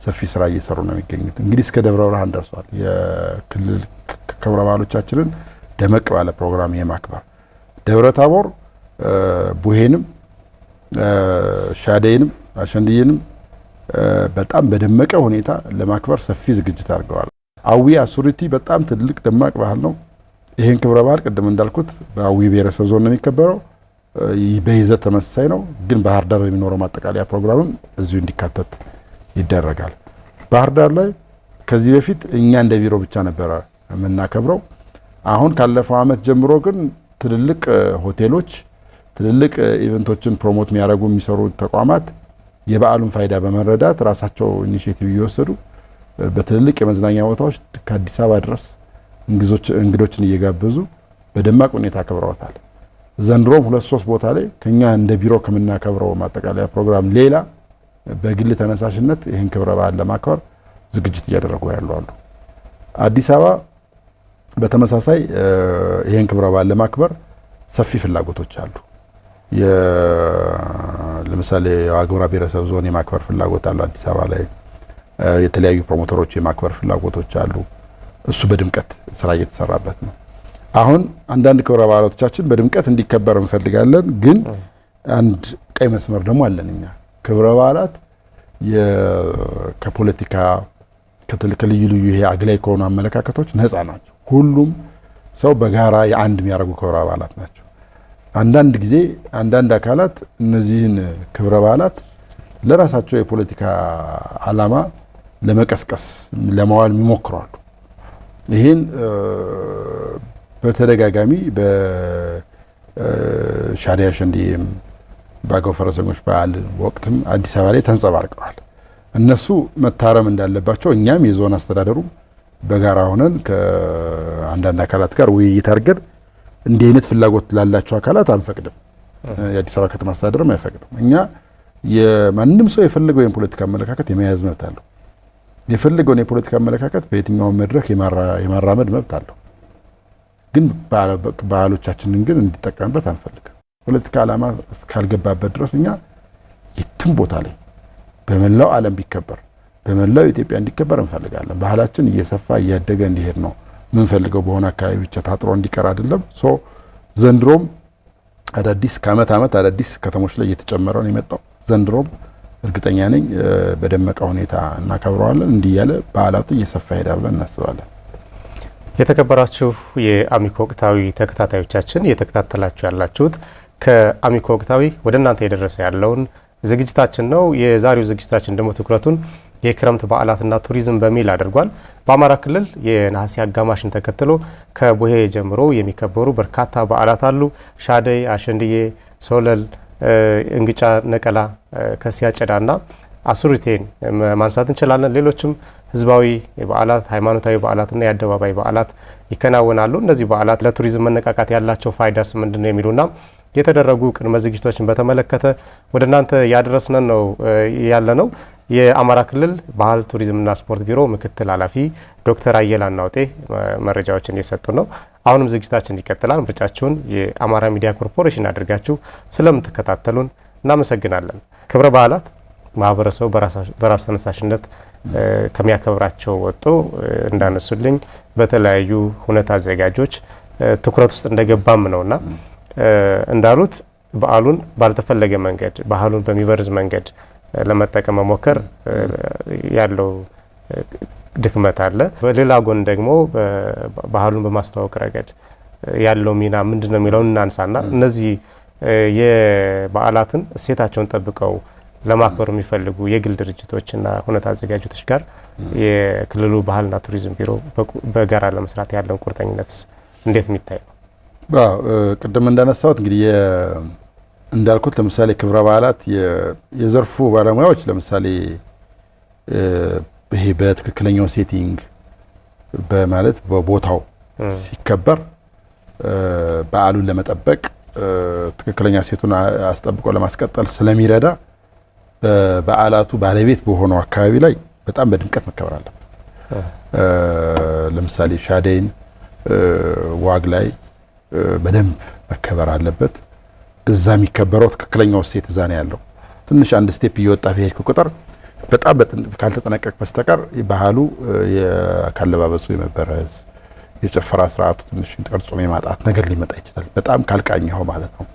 ሰፊ ስራ እየሰሩ ነው የሚገኙት። እንግዲህ እስከ ደብረ ብርሃን ደርሷል። የክልል ክብረ በዓሎቻችንን ደመቅ ባለ ፕሮግራም የማክበር ደብረ ታቦር ቡሄንም ሻደይንም አሸንድዬንም በጣም በደመቀ ሁኔታ ለማክበር ሰፊ ዝግጅት አድርገዋል። አዊ አሱሪቲ በጣም ትልቅ ደማቅ ባህል ነው። ይህን ክብረ በዓል ቅድም እንዳልኩት በአዊ ብሔረሰብ ዞን ነው የሚከበረው። በይዘት ተመሳሳይ ነው፣ ግን ባህር ዳር የሚኖረው ማጠቃለያ ፕሮግራምም እዚሁ እንዲካተት ይደረጋል። ባህር ዳር ላይ ከዚህ በፊት እኛ እንደ ቢሮ ብቻ ነበረ የምናከብረው። አሁን ካለፈው ዓመት ጀምሮ ግን ትልልቅ ሆቴሎች፣ ትልልቅ ኢቨንቶችን ፕሮሞት የሚያደርጉ የሚሰሩ ተቋማት የበዓሉን ፋይዳ በመረዳት ራሳቸው ኢኒሼቲቭ እየወሰዱ በትልልቅ የመዝናኛ ቦታዎች ከአዲስ አበባ ድረስ እንግዶችን እየጋበዙ በደማቅ ሁኔታ አክብረውታል። ዘንድሮም 2-3 ቦታ ላይ ከኛ እንደ ቢሮ ከምናከብረው ማጠቃለያ ፕሮግራም ሌላ በግል ተነሳሽነት ይህን ክብረ በዓል ለማክበር ዝግጅት እያደረጉ ያሉ አሉ። አዲስ አበባ በተመሳሳይ ይህን ክብረ በዓል ለማክበር ሰፊ ፍላጎቶች አሉ። ለምሳሌ የዋግ ኽምራ ብሔረሰብ ዞን የማክበር ፍላጎት አሉ። አዲስ አበባ ላይ የተለያዩ ፕሮሞተሮች የማክበር ፍላጎቶች አሉ። እሱ በድምቀት ስራ እየተሰራበት ነው። አሁን አንዳንድ ክብረ በዓሎቻችን በድምቀት እንዲከበር እንፈልጋለን፣ ግን አንድ ቀይ መስመር ደግሞ አለን እኛ። ክብረ በዓላት ከፖለቲካ ከልዩ ልዩ ይሄ አግላይ ከሆኑ አመለካከቶች ነፃ ናቸው። ሁሉም ሰው በጋራ የአንድ የሚያደርጉ ክብረ በዓላት ናቸው። አንዳንድ ጊዜ አንዳንድ አካላት እነዚህን ክብረ በዓላት ለራሳቸው የፖለቲካ ዓላማ ለመቀስቀስ ለማዋል ይሞክራሉ። ይህን በተደጋጋሚ በሻደይ አሸንድዬም በአገው ፈረሰኞች በዓል ወቅትም አዲስ አበባ ላይ ተንጸባርቀዋል። እነሱ መታረም እንዳለባቸው እኛም የዞን አስተዳደሩ በጋራ ሆነን ከአንዳንድ አካላት ጋር ውይይት አድርገን እንዲህ አይነት ፍላጎት ላላቸው አካላት አንፈቅድም። የአዲስ አበባ ከተማ አስተዳደርም አይፈቅድም። እኛ የማንም ሰው የፈለገውን የፖለቲካ አመለካከት የመያዝ መብት አለው። የፈለገውን የፖለቲካ አመለካከት በየትኛውም መድረክ የማራመድ መብት አለው። ግን ባህሎቻችንን ግን እንዲጠቀምበት አንፈልግም። ፖለቲካ ዓላማ እስካልገባበት ድረስ እኛ የትም ቦታ ላይ በመላው ዓለም ቢከበር በመላው ኢትዮጵያ እንዲከበር እንፈልጋለን። ባህላችን እየሰፋ እያደገ እንዲሄድ ነው ምንፈልገው። በሆነ አካባቢ ብቻ ታጥሮ እንዲቀር አይደለም። ዘንድሮም አዳዲስ ከዓመት ዓመት አዳዲስ ከተሞች ላይ እየተጨመረ ነው የመጣው። ዘንድሮም እርግጠኛ ነኝ በደመቀ ሁኔታ እናከብረዋለን። እንዲህ ያለ በዓላቱ እየሰፋ ይሄዳል ብለን እናስባለን። የተከበራችሁ የአሚኮ ወቅታዊ ተከታታዮቻችን እየተከታተላችሁ ያላችሁት ከአሚኮ ወቅታዊ ወደ እናንተ የደረሰ ያለውን ዝግጅታችን ነው። የዛሬው ዝግጅታችን ደግሞ ትኩረቱን የክረምት በዓላትና ቱሪዝም በሚል አድርጓል። በአማራ ክልል የነሐሴ አጋማሽን ተከትሎ ከቡሄ ጀምሮ የሚከበሩ በርካታ በዓላት አሉ። ሻደይ፣ አሸንድዬ፣ ሶለል፣ እንግጫ፣ ነቀላ፣ ከሲያ ጨዳና አሱሪቴን ማንሳት እንችላለን። ሌሎችም ህዝባዊ በዓላት፣ ሃይማኖታዊ በዓላትና የአደባባይ በዓላት ይከናወናሉ። እነዚህ በዓላት ለቱሪዝም መነቃቃት ያላቸው ፋይዳስ ምንድነው የሚሉና የተደረጉ ቅድመ ዝግጅቶችን በተመለከተ ወደ እናንተ ያደረስነን ነው ያለነው። የአማራ ክልል ባህል ቱሪዝምና ስፖርት ቢሮ ምክትል ኃላፊ ዶክተር አየለ አናውጤ መረጃዎችን እየሰጡ ነው። አሁንም ዝግጅታችን ይቀጥላል። ምርጫችሁን የአማራ ሚዲያ ኮርፖሬሽን አድርጋችሁ ስለምትከታተሉን እናመሰግናለን። ክብረ በዓላት ማህበረሰቡ በራሱ ተነሳሽነት ከሚያከብራቸው ወጥቶ እንዳነሱልኝ በተለያዩ ሁነት አዘጋጆች ትኩረት ውስጥ እንደገባም ነውና እንዳሉት በዓሉን ባልተፈለገ መንገድ ባህሉን በሚበርዝ መንገድ ለመጠቀም መሞከር ያለው ድክመት አለ። በሌላ ጎን ደግሞ ባህሉን በማስተዋወቅ ረገድ ያለው ሚና ምንድነው የሚለውን እናንሳና እነዚህ የበዓላትን እሴታቸውን ጠብቀው ለማክበር የሚፈልጉ የግል ድርጅቶችና ሁነት አዘጋጆች ጋር የክልሉ ባህልና ቱሪዝም ቢሮ በጋራ ለመስራት ያለውን ቁርጠኝነት እንዴት የሚታይ ነው? ቅድም እንዳነሳሁት እንግዲህ እንዳልኩት ለምሳሌ ክብረ በዓላት የዘርፉ ባለሙያዎች ለምሳሌ ይሄ በትክክለኛው ሴቲንግ በማለት በቦታው ሲከበር በዓሉን ለመጠበቅ ትክክለኛ ሴቱን አስጠብቆ ለማስቀጠል ስለሚረዳ በዓላቱ ባለቤት በሆነው አካባቢ ላይ በጣም በድምቀት መከበር አለበት። ለምሳሌ ሻደይን ዋግ ላይ በደንብ መከበር አለበት። እዛ የሚከበረው ትክክለኛው ሴት እዛ ነው ያለው። ትንሽ አንድ ስቴፕ እየወጣ ሄድክ ቁጥር በጣም ካልተጠነቀቅ በስተቀር ባህሉ የካለባበሱ የመበረዝ የጭፈራ ስርዓቱ ትንሽ ቅርጹን የማጣት ነገር ሊመጣ ይችላል፣ በጣም ካልቃኘው ማለት ነው።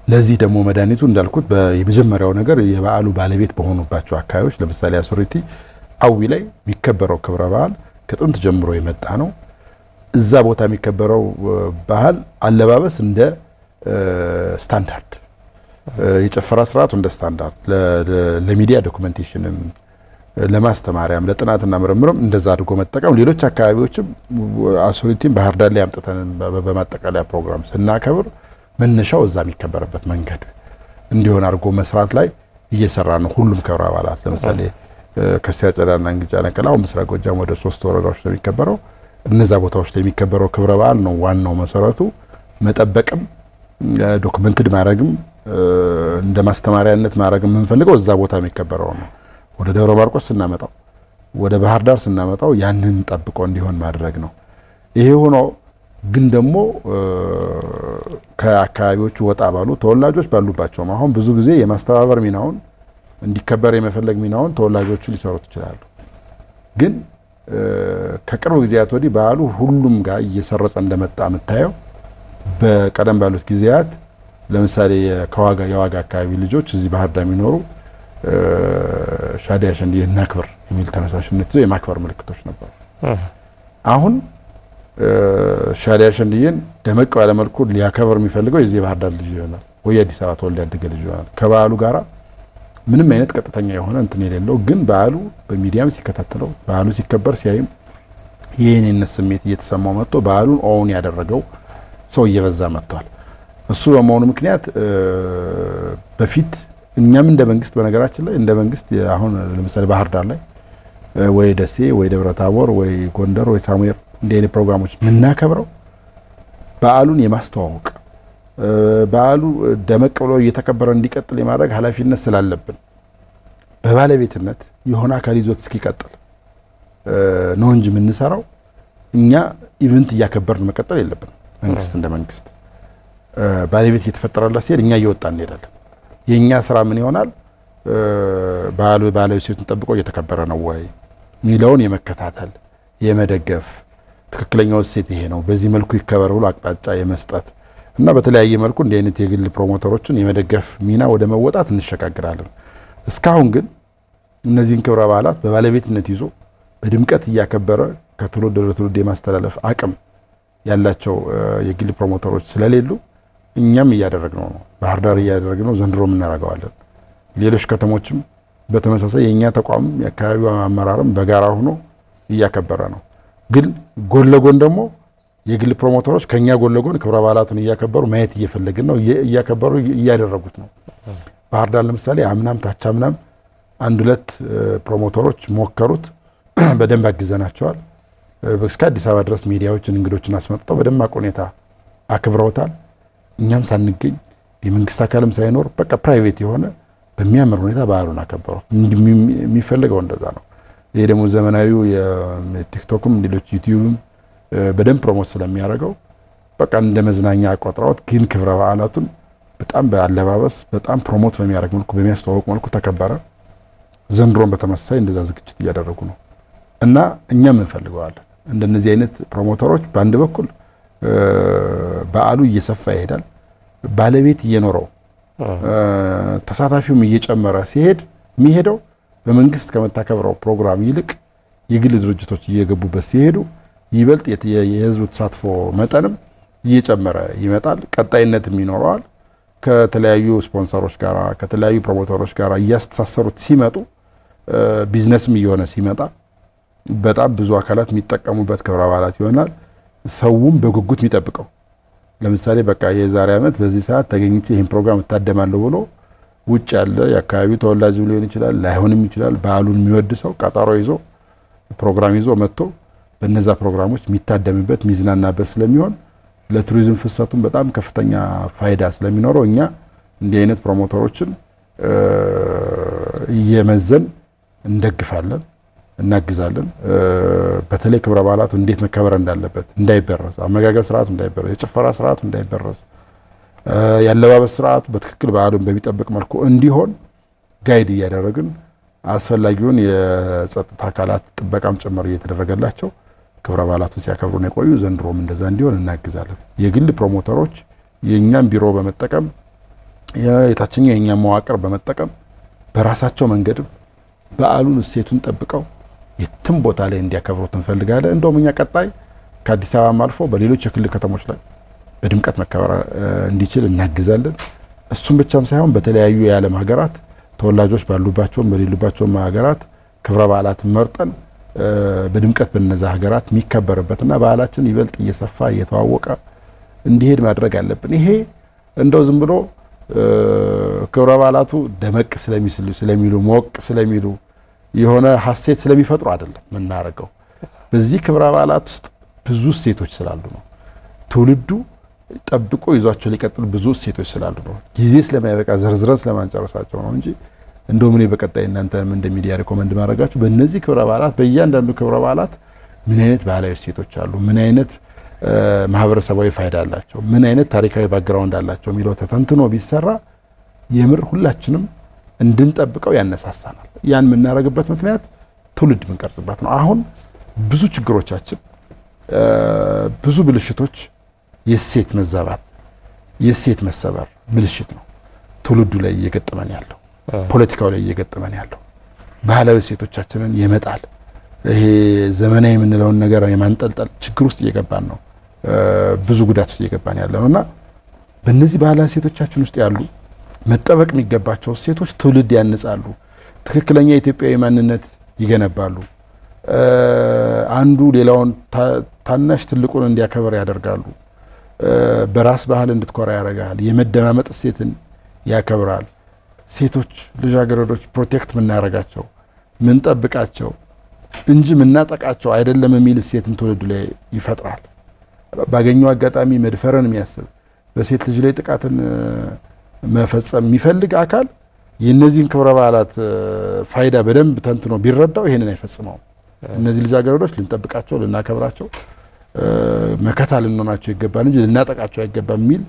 ለዚህ ደግሞ መድኃኒቱ እንዳልኩት የመጀመሪያው ነገር የበዓሉ ባለቤት በሆኑባቸው አካባቢዎች ለምሳሌ አሱሪቲ አዊ ላይ የሚከበረው ክብረ በዓል ከጥንት ጀምሮ የመጣ ነው። እዛ ቦታ የሚከበረው ባህል አለባበስ እንደ ስታንዳርድ፣ የጭፈራ ስርዓቱ እንደ ስታንዳርድ፣ ለሚዲያ ዶኩሜንቴሽንም ለማስተማሪያም ለጥናትና ምርምርም እንደዛ አድርጎ መጠቀም። ሌሎች አካባቢዎችም አሱሪቲን ባህር ዳር ላይ አምጥተን በማጠቃለያ ፕሮግራም ስናከብር መነሻው እዛ የሚከበርበት መንገድ እንዲሆን አድርጎ መስራት ላይ እየሰራ ነው። ሁሉም ክብረ በዓላት ለምሳሌ ከሲያ ጨዳና እንግጫ ነቀላ ምስራቅ ጎጃም ወደ 3 ወረዳዎች ነው የሚከበረው። እነዛ ቦታዎች ላይ የሚከበረው ክብረ በዓል ነው ዋናው መሰረቱ። መጠበቅም ዶክመንትድ ማድረግም እንደ ማስተማሪያነት ማድረግም የምንፈልገው እዛ ቦታ የሚከበረው ነው። ወደ ደብረ ማርቆስ ስናመጣው፣ ወደ ባህር ዳር ስናመጣው ያንን ጠብቆ እንዲሆን ማድረግ ነው። ይሄ ሆኖ ግን ደግሞ ከአካባቢዎቹ ወጣ ባሉ ተወላጆች ባሉባቸውም አሁን ብዙ ጊዜ የማስተባበር ሚናውን እንዲከበር የመፈለግ ሚናውን ተወላጆቹ ሊሰሩት ይችላሉ። ግን ከቅርብ ጊዜያት ወዲህ በዓሉ ሁሉም ጋር እየሰረጸ እንደመጣ የምታየው በቀደም ባሉት ጊዜያት ለምሳሌ የዋጋ አካባቢ ልጆች እዚህ ባህር ዳር የሚኖሩ ሻደይ አሸንድዬ እናክብር የሚል ተነሳሽነት ይዘው የማክበር ምልክቶች ነበሩ። አሁን ሻደይ አሸንድዬን ደመቅ ባለ መልኩ ሊያከብር የሚፈልገው የዚህ ባህር ዳር ልጅ ይሆናል ወይ አዲስ አበባ ተወልዶ ያደገ ልጅ ይሆናል። ከበዓሉ ጋራ ምንም አይነት ቀጥተኛ የሆነ እንትን የሌለው ግን በዓሉ በሚዲያም ሲከታተለው በዓሉ ሲከበር ሲያይም የኔነት ስሜት እየተሰማው መጥቶ በዓሉን ኦውን ያደረገው ሰው እየበዛ መጥቷል። እሱ በመሆኑ ምክንያት በፊት እኛም እንደ መንግስት በነገራችን ላይ እንደ መንግስት አሁን ለምሳሌ ባህር ዳር ላይ ወይ ደሴ ወይ ደብረ ታቦር ወይ ጎንደር ወይ ሳሙኤል እንደ አይነት ፕሮግራሞች የምናከብረው በዓሉን የማስተዋወቅ በዓሉ ደመቅ ብሎ እየተከበረ እንዲቀጥል የማድረግ ኃላፊነት ስላለብን በባለቤትነት የሆነ አካል ይዞት እስኪቀጥል ነው እንጂ የምንሰራው እኛ ኢቨንት እያከበርን መቀጠል የለብንም። መንግስት እንደ መንግስት ባለቤት እየተፈጠረለት ሲሄድ እኛ እየወጣን እንሄዳለን። የኛ ስራ ምን ይሆናል? በዓሉ ባለቤቱን ጠብቆ እየተከበረ ነው ወይ ሚለውን የመከታተል የመደገፍ ትክክለኛው እሴት ይሄ ነው፣ በዚህ መልኩ ይከበር ብሎ አቅጣጫ የመስጠት እና በተለያየ መልኩ እንዲህ አይነት የግል ፕሮሞተሮችን የመደገፍ ሚና ወደ መወጣት እንሸጋግራለን። እስካሁን ግን እነዚህን ክብረ በዓላት በባለቤትነት ይዞ በድምቀት እያከበረ ከትውልድ ወደ ትውልድ የማስተላለፍ አቅም ያላቸው የግል ፕሮሞተሮች ስለሌሉ እኛም እያደረግነው ነው። ባህር ዳር እያደረግነው ዘንድሮም እናደርገዋለን። ሌሎች ከተሞችም በተመሳሳይ የኛ ተቋም የአካባቢው አመራርም በጋራ ሆኖ እያከበረ ነው። ግን ጎን ለጎን ደግሞ የግል ፕሮሞተሮች ከኛ ጎን ለጎን ክብረ በዓላቱን እያከበሩ ማየት እየፈለግን ነው። እያከበሩ እያደረጉት ነው። ባህር ዳር ለምሳሌ አምናም ታቻምናም አንድ ሁለት ፕሮሞተሮች ሞከሩት። በደንብ አግዘናቸዋል። እስከ አዲስ አበባ ድረስ ሚዲያዎችን እንግዶችን አስመጥተው በደማቅ ሁኔታ አክብረውታል። እኛም ሳንገኝ የመንግስት አካልም ሳይኖር በቃ ፕራይቬት የሆነ በሚያምር ሁኔታ በዓሉን አከበረው። የሚፈልገው እንደዛ ነው። ይሄ ደግሞ ዘመናዊው የቲክቶክም ሌሎች ዩቲዩብም በደንብ ፕሮሞት ስለሚያደርገው በቃ እንደ መዝናኛ አቆጥረውት፣ ግን ክብረ በዓላቱን በጣም በአለባበስ በጣም ፕሮሞት በሚያደርግ መልኩ በሚያስተዋውቅ መልኩ ተከበረ። ዘንድሮም በተመሳሳይ እንደዛ ዝግጅት እያደረጉ ነው እና እኛም እንፈልገዋለን። እንደነዚህ አይነት ፕሮሞተሮች በአንድ በኩል በዓሉ እየሰፋ ይሄዳል፣ ባለቤት እየኖረው ተሳታፊውም እየጨመረ ሲሄድ የሚሄደው በመንግስት ከመታከብረው ፕሮግራም ይልቅ የግል ድርጅቶች እየገቡበት ሲሄዱ ይበልጥ የህዝቡ ተሳትፎ መጠንም እየጨመረ ይመጣል። ቀጣይነትም ይኖረዋል። ከተለያዩ ስፖንሰሮች ጋር ከተለያዩ ፕሮሞተሮች ጋር እያስተሳሰሩት ሲመጡ ቢዝነስም እየሆነ ሲመጣ በጣም ብዙ አካላት የሚጠቀሙበት ክብረ በዓላት ይሆናል። ሰውም በጉጉት የሚጠብቀው ለምሳሌ በቃ የዛሬ ዓመት በዚህ ሰዓት ተገኝቼ ይህን ፕሮግራም እታደማለሁ ብሎ ውጭ ያለ የአካባቢው ተወላጅ ሊሆን ይችላል፣ ላይሆንም ይችላል። በዓሉን የሚወድ ሰው ቀጠሮ ይዞ ፕሮግራም ይዞ መጥቶ በነዛ ፕሮግራሞች የሚታደምበት የሚዝናናበት ስለሚሆን ለቱሪዝም ፍሰቱም በጣም ከፍተኛ ፋይዳ ስለሚኖረው እኛ እንዲህ አይነት ፕሮሞተሮችን እየመዘን እንደግፋለን፣ እናግዛለን። በተለይ ክብረ በዓላቱ እንዴት መከበር እንዳለበት እንዳይበረዝ፣ አመጋገብ ስርዓቱ እንዳይበረዝ፣ የጭፈራ ስርዓቱ እንዳይበረዝ፣ ያለባበስ ስርዓቱ በትክክል በዓሉን በሚጠብቅ መልኩ እንዲሆን ጋይድ እያደረግን አስፈላጊውን የጸጥታ አካላት ጥበቃም ጭምር እየተደረገላቸው ክብረ በዓላቱን ሲያከብሩ ነው የቆዩ። ዘንድሮም እንደዛ እንዲሆን እናግዛለን። የግል ፕሮሞተሮች የእኛም ቢሮ በመጠቀም የታችኛው የእኛም መዋቅር በመጠቀም በራሳቸው መንገድም በዓሉን እሴቱን ጠብቀው የትም ቦታ ላይ እንዲያከብሩት እንፈልጋለን። እንደውም እኛ ቀጣይ ከአዲስ አበባም አልፎ በሌሎች የክልል ከተሞች ላይ በድምቀት መከበር እንዲችል እናግዛለን። እሱም ብቻም ሳይሆን በተለያዩ የዓለም ሀገራት ተወላጆች ባሉባቸውም በሌሉባቸውም ሀገራት ክብረ በዓላትን መርጠን በድምቀት በነዛ ሀገራት የሚከበርበትና በዓላችን ይበልጥ እየሰፋ እየተዋወቀ እንዲሄድ ማድረግ አለብን። ይሄ እንደው ዝም ብሎ ክብረ በዓላቱ ደመቅ ስለሚሉ ሞቅ ስለሚሉ የሆነ ሀሴት ስለሚፈጥሩ አይደለም የምናደርገው። በዚህ ክብረ በዓላት ውስጥ ብዙ እሴቶች ስላሉ ነው። ትውልዱ ጠብቆ ይዟቸው ሊቀጥል ብዙ እሴቶች ስላሉ ነው። ጊዜ ስለማይበቃ ዘርዝረን ስለማንጨርሳቸው ነው እንጂ እንደውም እኔ በቀጣይ እናንተም እንደ ሚዲያ ሪኮመንድ ማድረጋችሁ በእነዚህ ክብረ በዓላት በእያንዳንዱ ክብረ በዓላት ምን አይነት ባህላዊ እሴቶች አሉ፣ ምን አይነት ማህበረሰባዊ ፋይዳ አላቸው፣ ምን አይነት ታሪካዊ ባክግራውንድ አላቸው የሚለው ተተንትኖ ቢሰራ የምር ሁላችንም እንድንጠብቀው ያነሳሳናል። ያን የምናደርግበት ምክንያት ትውልድ የምንቀርጽበት ነው። አሁን ብዙ ችግሮቻችን፣ ብዙ ብልሽቶች የእሴት መዛባት፣ የእሴት መሰበር ብልሽት ነው ትውልዱ ላይ እየገጠመን ያለው፣ ፖለቲካው ላይ እየገጠመን ያለው ባህላዊ እሴቶቻችንን የመጣል ይሄ ዘመናዊ የምንለውን ነገር የማንጠልጠል ችግር ውስጥ እየገባን ነው። ብዙ ጉዳት ውስጥ እየገባን ያለ ነውና በእነዚህ ባህላዊ እሴቶቻችን ውስጥ ያሉ መጠበቅ የሚገባቸው እሴቶች ትውልድ ያንጻሉ፣ ትክክለኛ የኢትዮጵያዊ ማንነት ይገነባሉ፣ አንዱ ሌላውን ታናሽ ትልቁን እንዲያከብር ያደርጋሉ፣ በራስ ባህል እንድትኮራ ያደርጋል፣ የመደማመጥ እሴትን ያከብራል። ሴቶች ልጃገረዶች ፕሮቴክት ምናረጋቸው ምንጠብቃቸው እንጂ ምናጠቃቸው አይደለም የሚል እሴትን ትውልዱ ላይ ይፈጥራል። ባገኘው አጋጣሚ መድፈርን የሚያስብ በሴት ልጅ ላይ ጥቃትን መፈጸም የሚፈልግ አካል የነዚህን ክብረ በዓላት ፋይዳ በደንብ ተንትኖ ቢረዳው ይሄንን አይፈጽመውም። እነዚህ ልጃገረዶች ልንጠብቃቸው፣ ልናከብራቸው፣ መከታ ልንሆናቸው ይገባል እንጂ ልናጠቃቸው አይገባም የሚል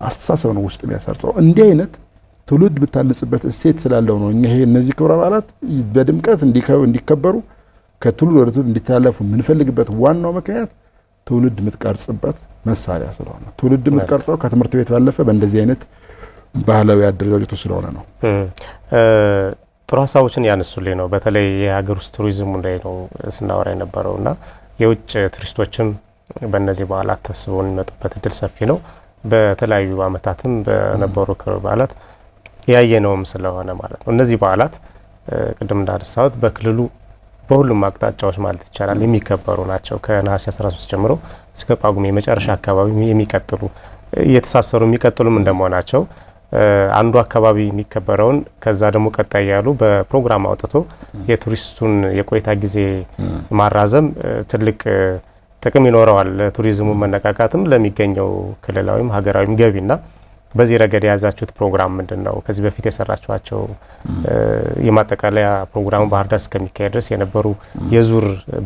አስተሳሰብ ነው ውስጥ የሚያሰርጸው። እንዲህ አይነት ትውልድ ብታነጽበት እሴት ስላለው ነው ይሄ እነዚህ ክብረ በዓላት በድምቀት እንዲከበሩ ከትውልድ ወደ ትውልድ እንዲተላለፉ የምንፈልግበት ዋናው ምክንያት ትውልድ የምትቀርጽበት መሳሪያ ስለሆነ፣ ትውልድ የምትቀርጸው ከትምህርት ቤት ባለፈ በእንደዚህ አይነት ባህላዊ አደረጃጀቶች ስለሆነ ነው። ጥሩ ሀሳቦችን ያነሱልኝ ነው። በተለይ የሀገር ውስጥ ቱሪዝሙ ላይ ነው ስናወራ የነበረው እና የውጭ ቱሪስቶችም በእነዚህ በዓላት ተስበው የሚመጡበት እድል ሰፊ ነው። በተለያዩ አመታትም በነበሩ ክብረ በዓላት ያየነውም ስለሆነ ማለት ነው። እነዚህ በዓላት ቅድም እንዳነሳሁት በክልሉ በሁሉም አቅጣጫዎች ማለት ይቻላል የሚከበሩ ናቸው። ከነሐሴ 13 ጀምሮ እስከ ጳጉሜ መጨረሻ አካባቢ የሚቀጥሉ እየተሳሰሩ የሚቀጥሉም እንደመሆናቸው አንዱ አካባቢ የሚከበረውን ከዛ ደግሞ ቀጣይ ያሉ በፕሮግራም አውጥቶ የቱሪስቱን የቆይታ ጊዜ ማራዘም ትልቅ ጥቅም ይኖረዋል። ለቱሪዝሙ መነቃቃትም ለሚገኘው ክልላዊም ሀገራዊም ገቢና በዚህ ረገድ የያዛችሁት ፕሮግራም ምንድን ነው? ከዚህ በፊት የሰራችኋቸው የማጠቃለያ ፕሮግራሙ ባህር ዳር እስከሚካሄድ ድረስ የነበሩ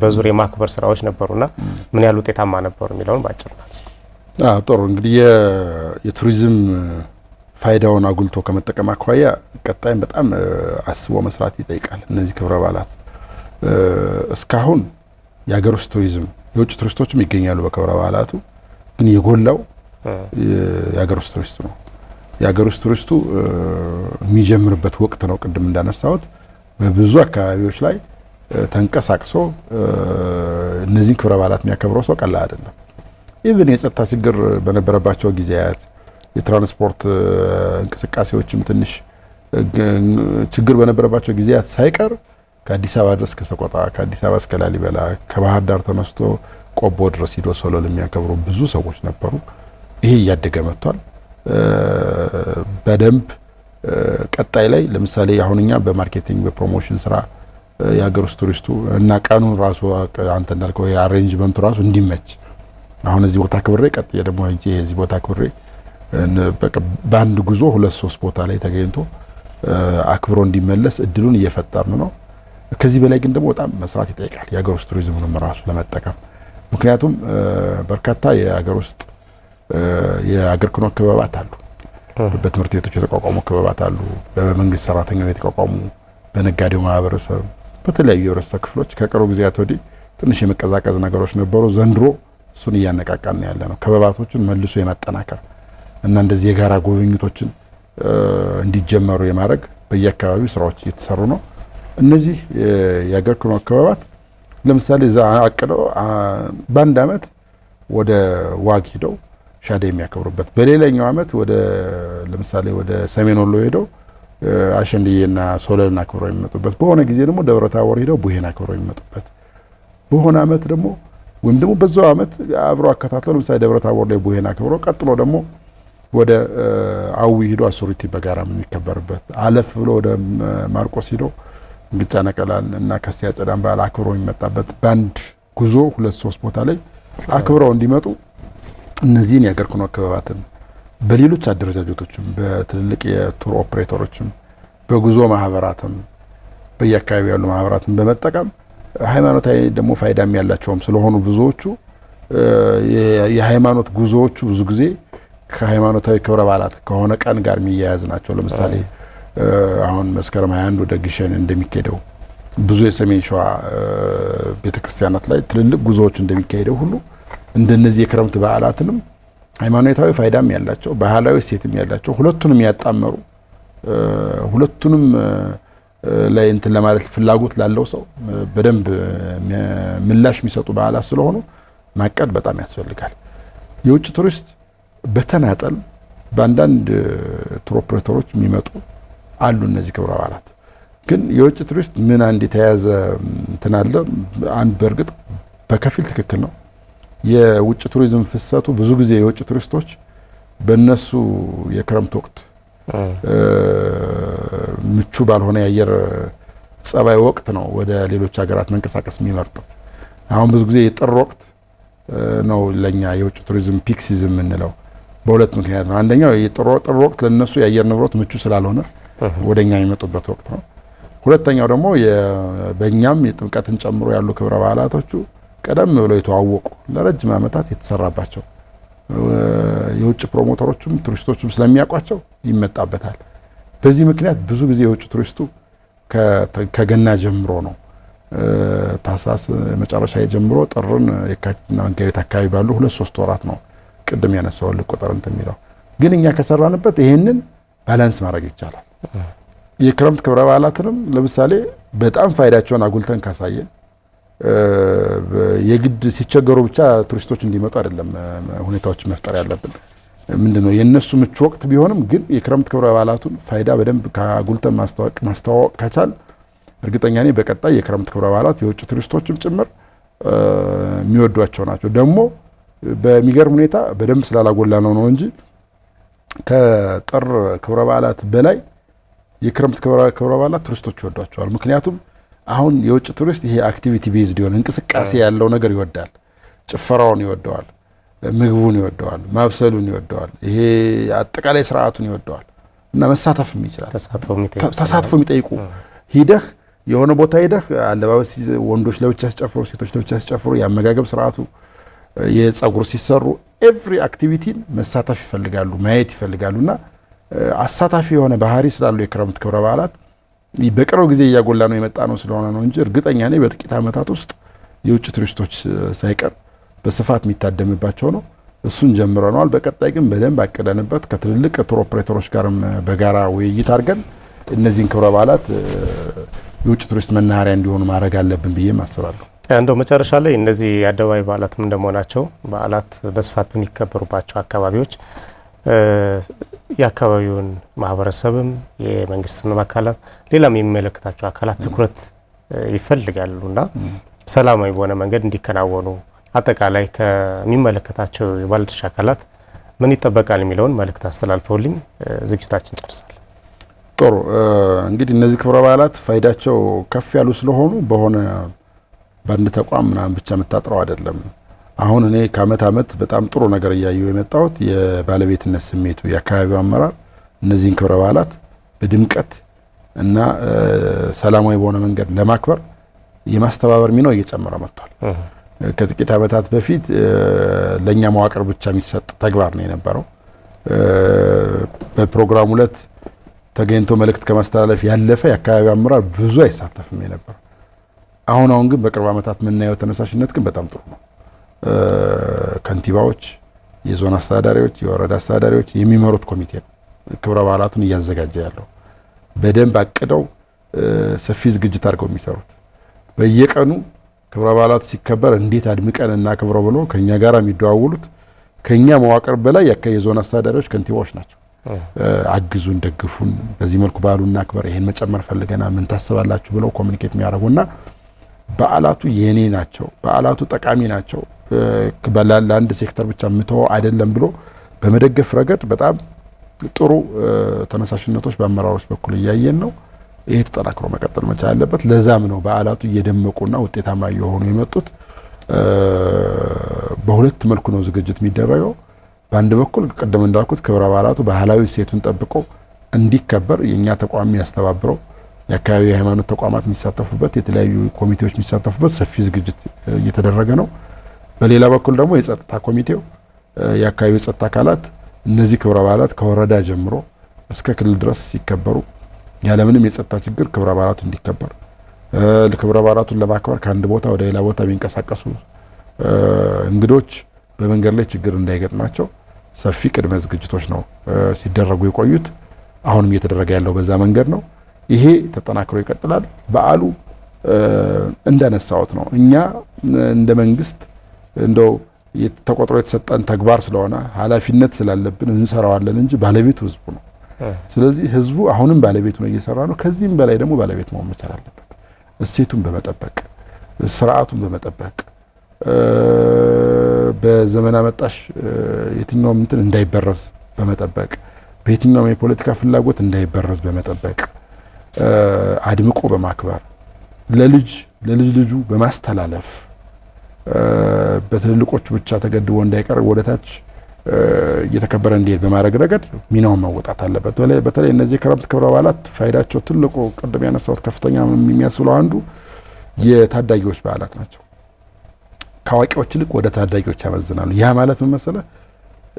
በዙር የማክበር ስራዎች ነበሩና ምን ያህል ውጤታማ ነበሩ የሚለውን ባጭር ማለት ነው። ጥሩ እንግዲህ የቱሪዝም ፋይዳውን አጉልቶ ከመጠቀም አኳያ ቀጣይም በጣም አስቦ መስራት ይጠይቃል። እነዚህ ክብረ በዓላት እስካሁን የሀገር ውስጥ ቱሪዝም የውጭ ቱሪስቶችም ይገኛሉ በክብረ በዓላቱ፣ ግን የጎላው የሀገር ውስጥ ቱሪስቱ ነው። የሀገር ውስጥ ቱሪስቱ የሚጀምርበት ወቅት ነው። ቅድም እንዳነሳሁት በብዙ አካባቢዎች ላይ ተንቀሳቅሶ እነዚህን ክብረ በዓላት የሚያከብረው ሰው ቀላል አይደለም። ኢቭን የጸጥታ ችግር በነበረባቸው ጊዜያት የትራንስፖርት እንቅስቃሴዎችም ትንሽ ችግር በነበረባቸው ጊዜያት ሳይቀር ከአዲስ አበባ ድረስ ከሰቆጣ፣ ከአዲስ አበባ እስከ ላሊበላ፣ ከባህር ዳር ተነስቶ ቆቦ ድረስ ሂዶ ሶሎል የሚያከብሩ ብዙ ሰዎች ነበሩ። ይሄ እያደገ መጥቷል። በደንብ ቀጣይ ላይ ለምሳሌ አሁን እኛ በማርኬቲንግ በፕሮሞሽን ስራ የሀገር ውስጥ ቱሪስቱ እና ቀኑን ራሱ አንተ እንዳልከው የአሬንጅመንቱ ራሱ እንዲመች አሁን እዚህ ቦታ ክብሬ ቀጥዬ ደግሞ እንጂ እዚህ ቦታ ክብሬ በአንድ ጉዞ 2-3 ቦታ ላይ ተገኝቶ አክብሮ እንዲመለስ እድሉን እየፈጠርን ነው። ከዚህ በላይ ግን ደግሞ በጣም መስራት ይጠይቃል የሀገር ውስጥ ቱሪዝሙንም ራሱ ለመጠቀም። ምክንያቱም በርካታ የሀገር ውስጥ የሀገር ክኖ ክበባት አሉ። በትምህርት ቤቶች የተቋቋሙ ክበባት አሉ። በመንግስት ሰራተኛው የተቋቋሙ፣ በነጋዴው ማህበረሰብ፣ በተለያዩ የህብረተሰብ ክፍሎች ከቅርብ ጊዜያት ወዲህ ትንሽ የመቀዛቀዝ ነገሮች ነበሩ። ዘንድሮ እሱን እያነቃቃን ያለ ነው። ክበባቶችን መልሶ የማጠናከር እና እንደዚህ የጋራ ጉብኝቶችን እንዲጀመሩ የማድረግ በየአካባቢው ስራዎች እየተሰሩ ነው። እነዚህ የሀገር ክኖ ክበባት ለምሳሌ እዛ አቅደው በአንድ አመት ወደ ዋግ ሂደው ሻደ የሚያከብሩበት፣ በሌላኛው አመት ወደ ለምሳሌ ወደ ሰሜን ወሎ ሄደው አሸንድዬና ሶለልን አክብረው የሚመጡበት፣ በሆነ ጊዜ ደግሞ ደብረ ታቦር ሄደው ቡሄን አክብረው የሚመጡበት፣ በሆነ አመት ደግሞ ወይም ደግሞ በዛው አመት አብረው አከታትለው ለምሳሌ ደብረ ታቦር ላይ ቡሄን አክብረው ቀጥሎ ደግሞ ወደ አዊ ሂዶ አሱሪቲ በጋራ የሚከበርበት፣ አለፍ ብሎ ወደ ማርቆስ ሂዶ ግጫ ነቀላን እና ከሲያ ጨዳን በዓል አክብረው የሚመጣበት፣ በአንድ ጉዞ 2-3 ቦታ ላይ አክብረው እንዲመጡ እነዚህን የሀገር ኩነት ክበባትን በሌሎች አደረጃጀቶችም በትልልቅ የቱር ኦፕሬተሮችም በጉዞ ማህበራትም በየአካባቢው ያሉ ማህበራትን በመጠቀም ሃይማኖታዊ ደግሞ ፋይዳም ያላቸውም ስለሆኑ ብዙዎቹ የሃይማኖት ጉዞዎቹ ብዙ ጊዜ ከሃይማኖታዊ ክብረ በዓላት ከሆነ ቀን ጋር የሚያያዝ ናቸው። ለምሳሌ አሁን መስከረም 21 ወደ ግሸን እንደሚካሄደው ብዙ የሰሜን ሸዋ ቤተክርስቲያናት ላይ ትልልቅ ጉዞዎች እንደሚካሄደው ሁሉ እንደነዚህ የክረምት በዓላትንም ሃይማኖታዊ ፋይዳም ያላቸው ባህላዊ እሴትም ያላቸው ሁለቱንም ያጣመሩ ሁለቱንም ላይ እንትን ለማለት ፍላጎት ላለው ሰው በደንብ ምላሽ የሚሰጡ በዓላት ስለሆኑ ማቀድ በጣም ያስፈልጋል። የውጭ ቱሪስት በተናጠል በአንዳንድ ቱር ኦፕሬተሮች የሚመጡ አሉ። እነዚህ ክብረ በዓላት ግን የውጭ ቱሪስት ምን አንድ የተያዘ እንትን አለ። አንድ በእርግጥ በከፊል ትክክል ነው። የውጭ ቱሪዝም ፍሰቱ ብዙ ጊዜ የውጭ ቱሪስቶች በእነሱ የክረምት ወቅት ምቹ ባልሆነ የአየር ጸባይ ወቅት ነው ወደ ሌሎች ሀገራት መንቀሳቀስ የሚመርጡት። አሁን ብዙ ጊዜ የጥር ወቅት ነው ለኛ የውጭ ቱሪዝም ፒክ ሲዝን የምንለው በሁለት ምክንያት ነው። አንደኛው የጥር ወቅት ለነሱ የአየር ንብረት ምቹ ስላልሆነ ወደኛ የሚመጡበት ወቅት ነው። ሁለተኛው ደግሞ በእኛም የጥምቀትን ጨምሮ ያሉ ክብረ በዓላቶቹ ቀደም ብለው የተዋወቁ ለረጅም ዓመታት የተሰራባቸው የውጭ ፕሮሞተሮችም ቱሪስቶችም ስለሚያውቋቸው ይመጣበታል። በዚህ ምክንያት ብዙ ጊዜ የውጭ ቱሪስቱ ከገና ጀምሮ ነው ታህሳስ መጨረሻ ጀምሮ ጥርን የካቲትና መጋቢት አካባቢ ባሉ 2-3 ወራት ነው ቅድም ያነሳው ቁጥር እንትን የሚለው። ግን እኛ ከሰራንበት ይሄንን ባላንስ ማድረግ ይቻላል። የክረምት ክብረ በዓላትንም ለምሳሌ በጣም ፋይዳቸውን አጉልተን ካሳየን የግድ ሲቸገሩ ብቻ ቱሪስቶች እንዲመጡ አይደለም ሁኔታዎች መፍጠር ያለብን። ምንድነው የነሱ ምቹ ወቅት ቢሆንም ግን የክረምት ክብረ በዓላቱን ፋይዳ በደንብ ካጉልተን ማስተዋወቅ ከቻል እርግጠኛ ነኝ በቀጣይ የክረምት ክብረ በዓላት የውጭ ቱሪስቶችም ጭምር የሚወዷቸው ናቸው። ደግሞ በሚገርም ሁኔታ በደንብ ስላላጎላ ነው እንጂ ከጥር ክብረ በዓላት በላይ የክረምት ክብረ በዓላት ቱሪስቶች ይወዷቸዋል። ምክንያቱም አሁን የውጭ ቱሪስት ይሄ አክቲቪቲ ቤዝድ የሆነ እንቅስቃሴ ያለው ነገር ይወዳል። ጭፈራውን ይወደዋል፣ ምግቡን ይወደዋል፣ ማብሰሉን ይወደዋል፣ ይሄ አጠቃላይ ስርዓቱን ይወደዋል እና መሳተፍም ይችላል። ተሳትፎ የሚጠይቁ ሂደህ የሆነ ቦታ ሂደህ አለባበስ ወንዶች ለብቻ ሲጨፍሩ፣ ሴቶች ለብቻ ሲጨፍሩ፣ የአመጋገብ ስርዓቱ፣ የጸጉር ሲሰሩ ኤቭሪ አክቲቪቲን መሳተፍ ይፈልጋሉ፣ ማየት ይፈልጋሉና አሳታፊ የሆነ ባህሪ ስላለው የክረምት ክብረ በዓላት በቅርብ ጊዜ እያጎላ ነው የመጣ ነው ስለሆነ ነው እንጂ እርግጠኛ ነኝ በጥቂት ዓመታት ውስጥ የውጭ ቱሪስቶች ሳይቀር በስፋት የሚታደምባቸው ነው። እሱን ጀምረናል። በቀጣይ ግን በደንብ አቅደንበት ከትልልቅ ቱር ኦፕሬተሮች ጋርም በጋራ ውይይት አድርገን እነዚህን ክብረ በዓላት የውጭ ቱሪስት መናኸሪያ እንዲሆኑ ማድረግ አለብን ብዬ አስባለሁ። እንደው መጨረሻ ላይ እነዚህ የአደባባይ በዓላትም እንደመሆናቸው በዓላት በስፋት የሚከበሩባቸው አካባቢዎች የአካባቢውን ማህበረሰብም የመንግስትንም አካላት ሌላም የሚመለከታቸው አካላት ትኩረት ይፈልጋሉና ሰላማዊ በሆነ መንገድ እንዲከናወኑ አጠቃላይ ከሚመለከታቸው የባለድርሻ አካላት ምን ይጠበቃል የሚለውን መልእክት አስተላልፈውልኝ ዝግጅታችን ጨርሳል። ጥሩ። እንግዲህ እነዚህ ክብረ በዓላት ፋይዳቸው ከፍ ያሉ ስለሆኑ በሆነ በአንድ ተቋም ምናምን ብቻ መታጠረው አይደለም። አሁን እኔ ከአመት አመት በጣም ጥሩ ነገር እያየሁ የመጣሁት የባለቤትነት ስሜቱ የአካባቢው አመራር እነዚህን ክብረ በዓላት በድምቀት እና ሰላማዊ በሆነ መንገድ ለማክበር የማስተባበር ሚናው እየጨመረ መጥቷል። ከጥቂት አመታት በፊት ለኛ መዋቅር ብቻ የሚሰጥ ተግባር ነው የነበረው። በፕሮግራሙ ዕለት ተገኝቶ መልእክት ከማስተላለፍ ያለፈ የአካባቢው አመራር ብዙ አይሳተፍም የነበረው። አሁን ግን በቅርብ አመታት የምናየው ተነሳሽነት ግን በጣም ጥሩ ነው። ከንቲባዎች፣ የዞን አስተዳዳሪዎች፣ የወረዳ አስተዳዳሪዎች የሚመሩት ኮሚቴ ነው ክብረ በዓላቱን እያዘጋጀ ያለው። በደንብ አቅደው ሰፊ ዝግጅት አድርገው የሚሰሩት በየቀኑ ክብረ በዓላቱ ሲከበር እንዴት አድምቀን እናክብረው ብሎ ከኛ ጋር የሚደዋውሉት ከኛ መዋቅር በላይ የዞን አስተዳዳሪዎች፣ ከንቲባዎች ናቸው። አግዙን፣ ደግፉን፣ በዚህ መልኩ በዓሉን እናክበር፣ ይሄን መጨመር ፈልገናል፣ ምን ታስባላችሁ ብለው ኮሚኒኬት የሚያደርጉና በዓላቱ የኔ ናቸው፣ በዓላቱ ጠቃሚ ናቸው፣ ለአንድ ሴክተር ብቻ ምተው አይደለም ብሎ በመደገፍ ረገድ በጣም ጥሩ ተነሳሽነቶች በአመራሮች በኩል እያየን ነው። ይሄ ተጠናክሮ መቀጠል መቻል አለበት። ለዛም ነው በዓላቱ እየደመቁና ውጤታማ እየሆኑ የመጡት። በሁለት መልኩ ነው ዝግጅት የሚደረገው። በአንድ በኩል ቅድም እንዳልኩት ክብረ በዓላቱ ባህላዊ እሴቱን ጠብቆ እንዲከበር የኛ ተቋም የሚያስተባብረው የአካባቢ የሃይማኖት ተቋማት የሚሳተፉበት የተለያዩ ኮሚቴዎች የሚሳተፉበት ሰፊ ዝግጅት እየተደረገ ነው። በሌላ በኩል ደግሞ የጸጥታ ኮሚቴው የአካባቢ የጸጥታ አካላት እነዚህ ክብረ በዓላት ከወረዳ ጀምሮ እስከ ክልል ድረስ ሲከበሩ ያለምንም የጸጥታ ችግር ክብረ በዓላቱ እንዲከበር ክብረ በዓላቱን ለማክበር ከአንድ ቦታ ወደ ሌላ ቦታ የሚንቀሳቀሱ እንግዶች በመንገድ ላይ ችግር እንዳይገጥማቸው ሰፊ ቅድመ ዝግጅቶች ነው ሲደረጉ የቆዩት። አሁንም እየተደረገ ያለው በዛ መንገድ ነው። ይሄ ተጠናክሮ ይቀጥላል። በዓሉ እንዳነሳሁት ነው። እኛ እንደ መንግስት እንደው ተቆጥሮ የተሰጠን ተግባር ስለሆነ ኃላፊነት ስላለብን እንሰራዋለን እንጂ ባለቤቱ ህዝቡ ነው። ስለዚህ ህዝቡ አሁንም ባለቤቱ ነው እየሰራ ነው። ከዚህም በላይ ደግሞ ባለቤት መሆን መቻል አለበት። እሴቱን በመጠበቅ ስርዓቱን በመጠበቅ በዘመን አመጣሽ የትኛውም እንትን እንዳይበረዝ በመጠበቅ በየትኛውም የፖለቲካ ፍላጎት እንዳይበረዝ በመጠበቅ አድምቆ በማክበር ለልጅ ልጁ በማስተላለፍ በትልልቆቹ ብቻ ተገድቦ እንዳይቀር ወደታች እየተከበረ እንዲሄድ በማድረግ ረገድ ሚናውን መወጣት አለበት። በተለይ እነዚህ ክረምት ክብረ በዓላት ፋይዳቸው ትልቁ ቅድም ያነሳሁት ከፍተኛ የሚያስብለው አንዱ የታዳጊዎች በዓላት ናቸው። ከአዋቂዎች ይልቅ ወደ ታዳጊዎች ያመዝናሉ። ያ ማለት ምን መሰለህ?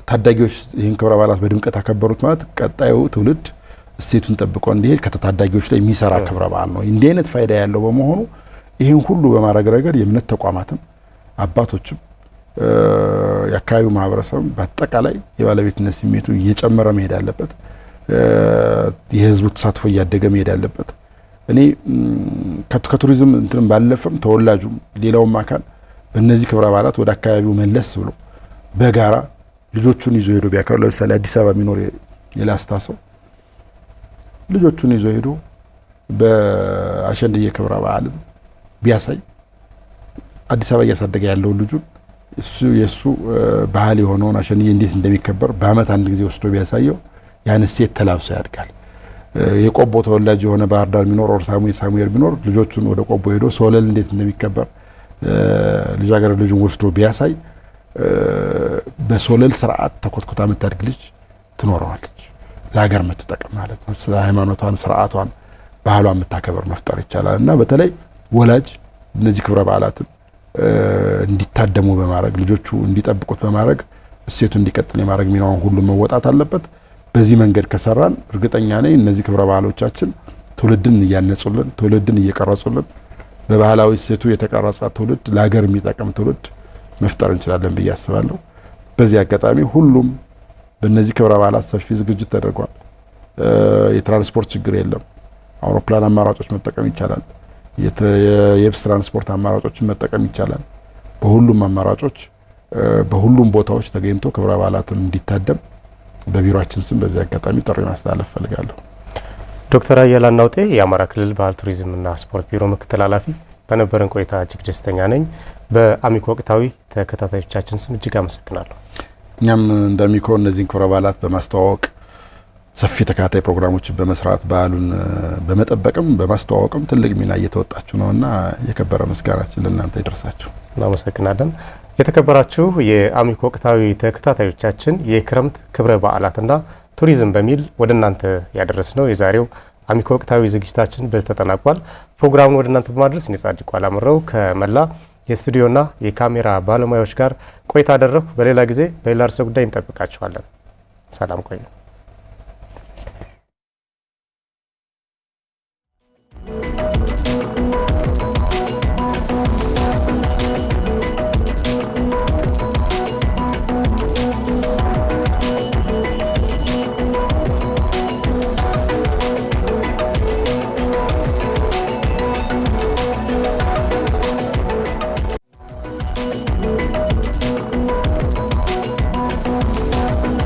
ታዳጊዎች ይህን ክብረ በዓላት በድምቀት ያከበሩት ማለት ቀጣዩ ትውልድ እሴቱን ጠብቆ እንዲሄድ ከታዳጊዎች ላይ የሚሰራ ክብረ በዓል ነው። እንዲህ አይነት ፋይዳ ያለው በመሆኑ ይህን ሁሉ በማድረግ ረገድ የእምነት ተቋማትም አባቶችም የአካባቢው ማህበረሰብም በአጠቃላይ የባለቤትነት ስሜቱ እየጨመረ መሄድ አለበት። የህዝቡ ተሳትፎ እያደገ መሄድ አለበት። እኔ ከቱሪዝም እንትንም ባለፈም ተወላጁም ሌላውም አካል በእነዚህ ክብረ በዓላት ወደ አካባቢው መለስ ብሎ በጋራ ልጆቹን ይዞ ሄዶ ቢያከብር፣ ለምሳሌ አዲስ አበባ የሚኖር የላስታ ሰው ልጆቹን ይዞ ሄዶ በአሸንድዬ ክብረ በዓልን ቢያሳይ አዲስ አበባ እያሳደገ ያለውን ልጁን የሱ ባህል የሆነውን አሸንድዬ እንዴት እንደሚከበር በአመት አንድ ጊዜ ወስዶ ቢያሳየው ያን እሴት ተላብሶ ያድጋል። የቆቦ ተወላጅ የሆነ ባህር ዳር የሚኖር ኦር ሳሙኤል ቢኖር ልጆቹን ወደ ቆቦ ሄዶ ሶለል እንዴት እንደሚከበር ልጃገረድ ልጁን ወስዶ ቢያሳይ በሶለል ስርዓት ተኮትኩታ የምታድግ ልጅ ትኖረዋለች። ለሀገር የምትጠቅም ማለት ነው። ሃይማኖቷን፣ ስርዓቷን፣ ባህሏን የምታከበር መፍጠር ይቻላል እና በተለይ ወላጅ እነዚህ ክብረ በዓላትን እንዲታደሙ በማድረግ ልጆቹ እንዲጠብቁት በማድረግ እሴቱ እንዲቀጥል የማድረግ ሚናውን ሁሉ መወጣት አለበት። በዚህ መንገድ ከሰራን እርግጠኛ ነኝ እነዚህ ክብረ በዓሎቻችን ትውልድን እያነጹልን፣ ትውልድን እየቀረጹልን፣ በባህላዊ እሴቱ የተቀረጸ ትውልድ ለሀገር የሚጠቅም ትውልድ መፍጠር እንችላለን ብዬ አስባለሁ። በዚህ አጋጣሚ ሁሉም በእነዚህ ክብረ በዓላት ሰፊ ዝግጅት ተደርጓል። የትራንስፖርት ችግር የለም። አውሮፕላን አማራጮች መጠቀም ይቻላል። የየብስ ትራንስፖርት አማራጮችን መጠቀም ይቻላል። በሁሉም አማራጮች በሁሉም ቦታዎች ተገኝቶ ክብረ በዓላትን እንዲታደም በቢሮአችን ስም በዚህ አጋጣሚ ጥሪ ማስተላለፍ ፈልጋለሁ። ዶክተር አየለ አናውጤ የአማራ ክልል ባህል ቱሪዝምና ስፖርት ቢሮ ምክትል ኃላፊ፣ በነበረን ቆይታ እጅግ ደስተኛ ነኝ። በአሚኮ ወቅታዊ ተከታታዮቻችን ስም እጅግ አመሰግናለሁ። እኛም እንደአሚኮ እነዚህን ክብረ በዓላት በማስተዋወቅ ሰፊ ተከታታይ ፕሮግራሞችን በመስራት በዓሉን በመጠበቅም በማስተዋወቅም ትልቅ ሚና እየተወጣችሁ ነውና የከበረ ምስጋናችን ለእናንተ ይደርሳችሁ። እናመሰግናለን። የተከበራችሁ የአሚኮ ወቅታዊ ተከታታዮቻችን የክረምት ክብረ በዓላትና ቱሪዝም በሚል ወደ እናንተ ያደረስነው የዛሬው አሚኮ ወቅታዊ ዝግጅታችን በዚህ ተጠናቋል። ፕሮግራሙን ወደ እናንተ በማድረስ እኔ ጻድቁ አላምረው ከመላ የስቱዲዮና የካሜራ ባለሙያዎች ጋር ቆይታ አደረኩ። በሌላ ጊዜ በሌላ ርዕሰ ጉዳይ እንጠብቃችኋለን። ሰላም ቆዩ።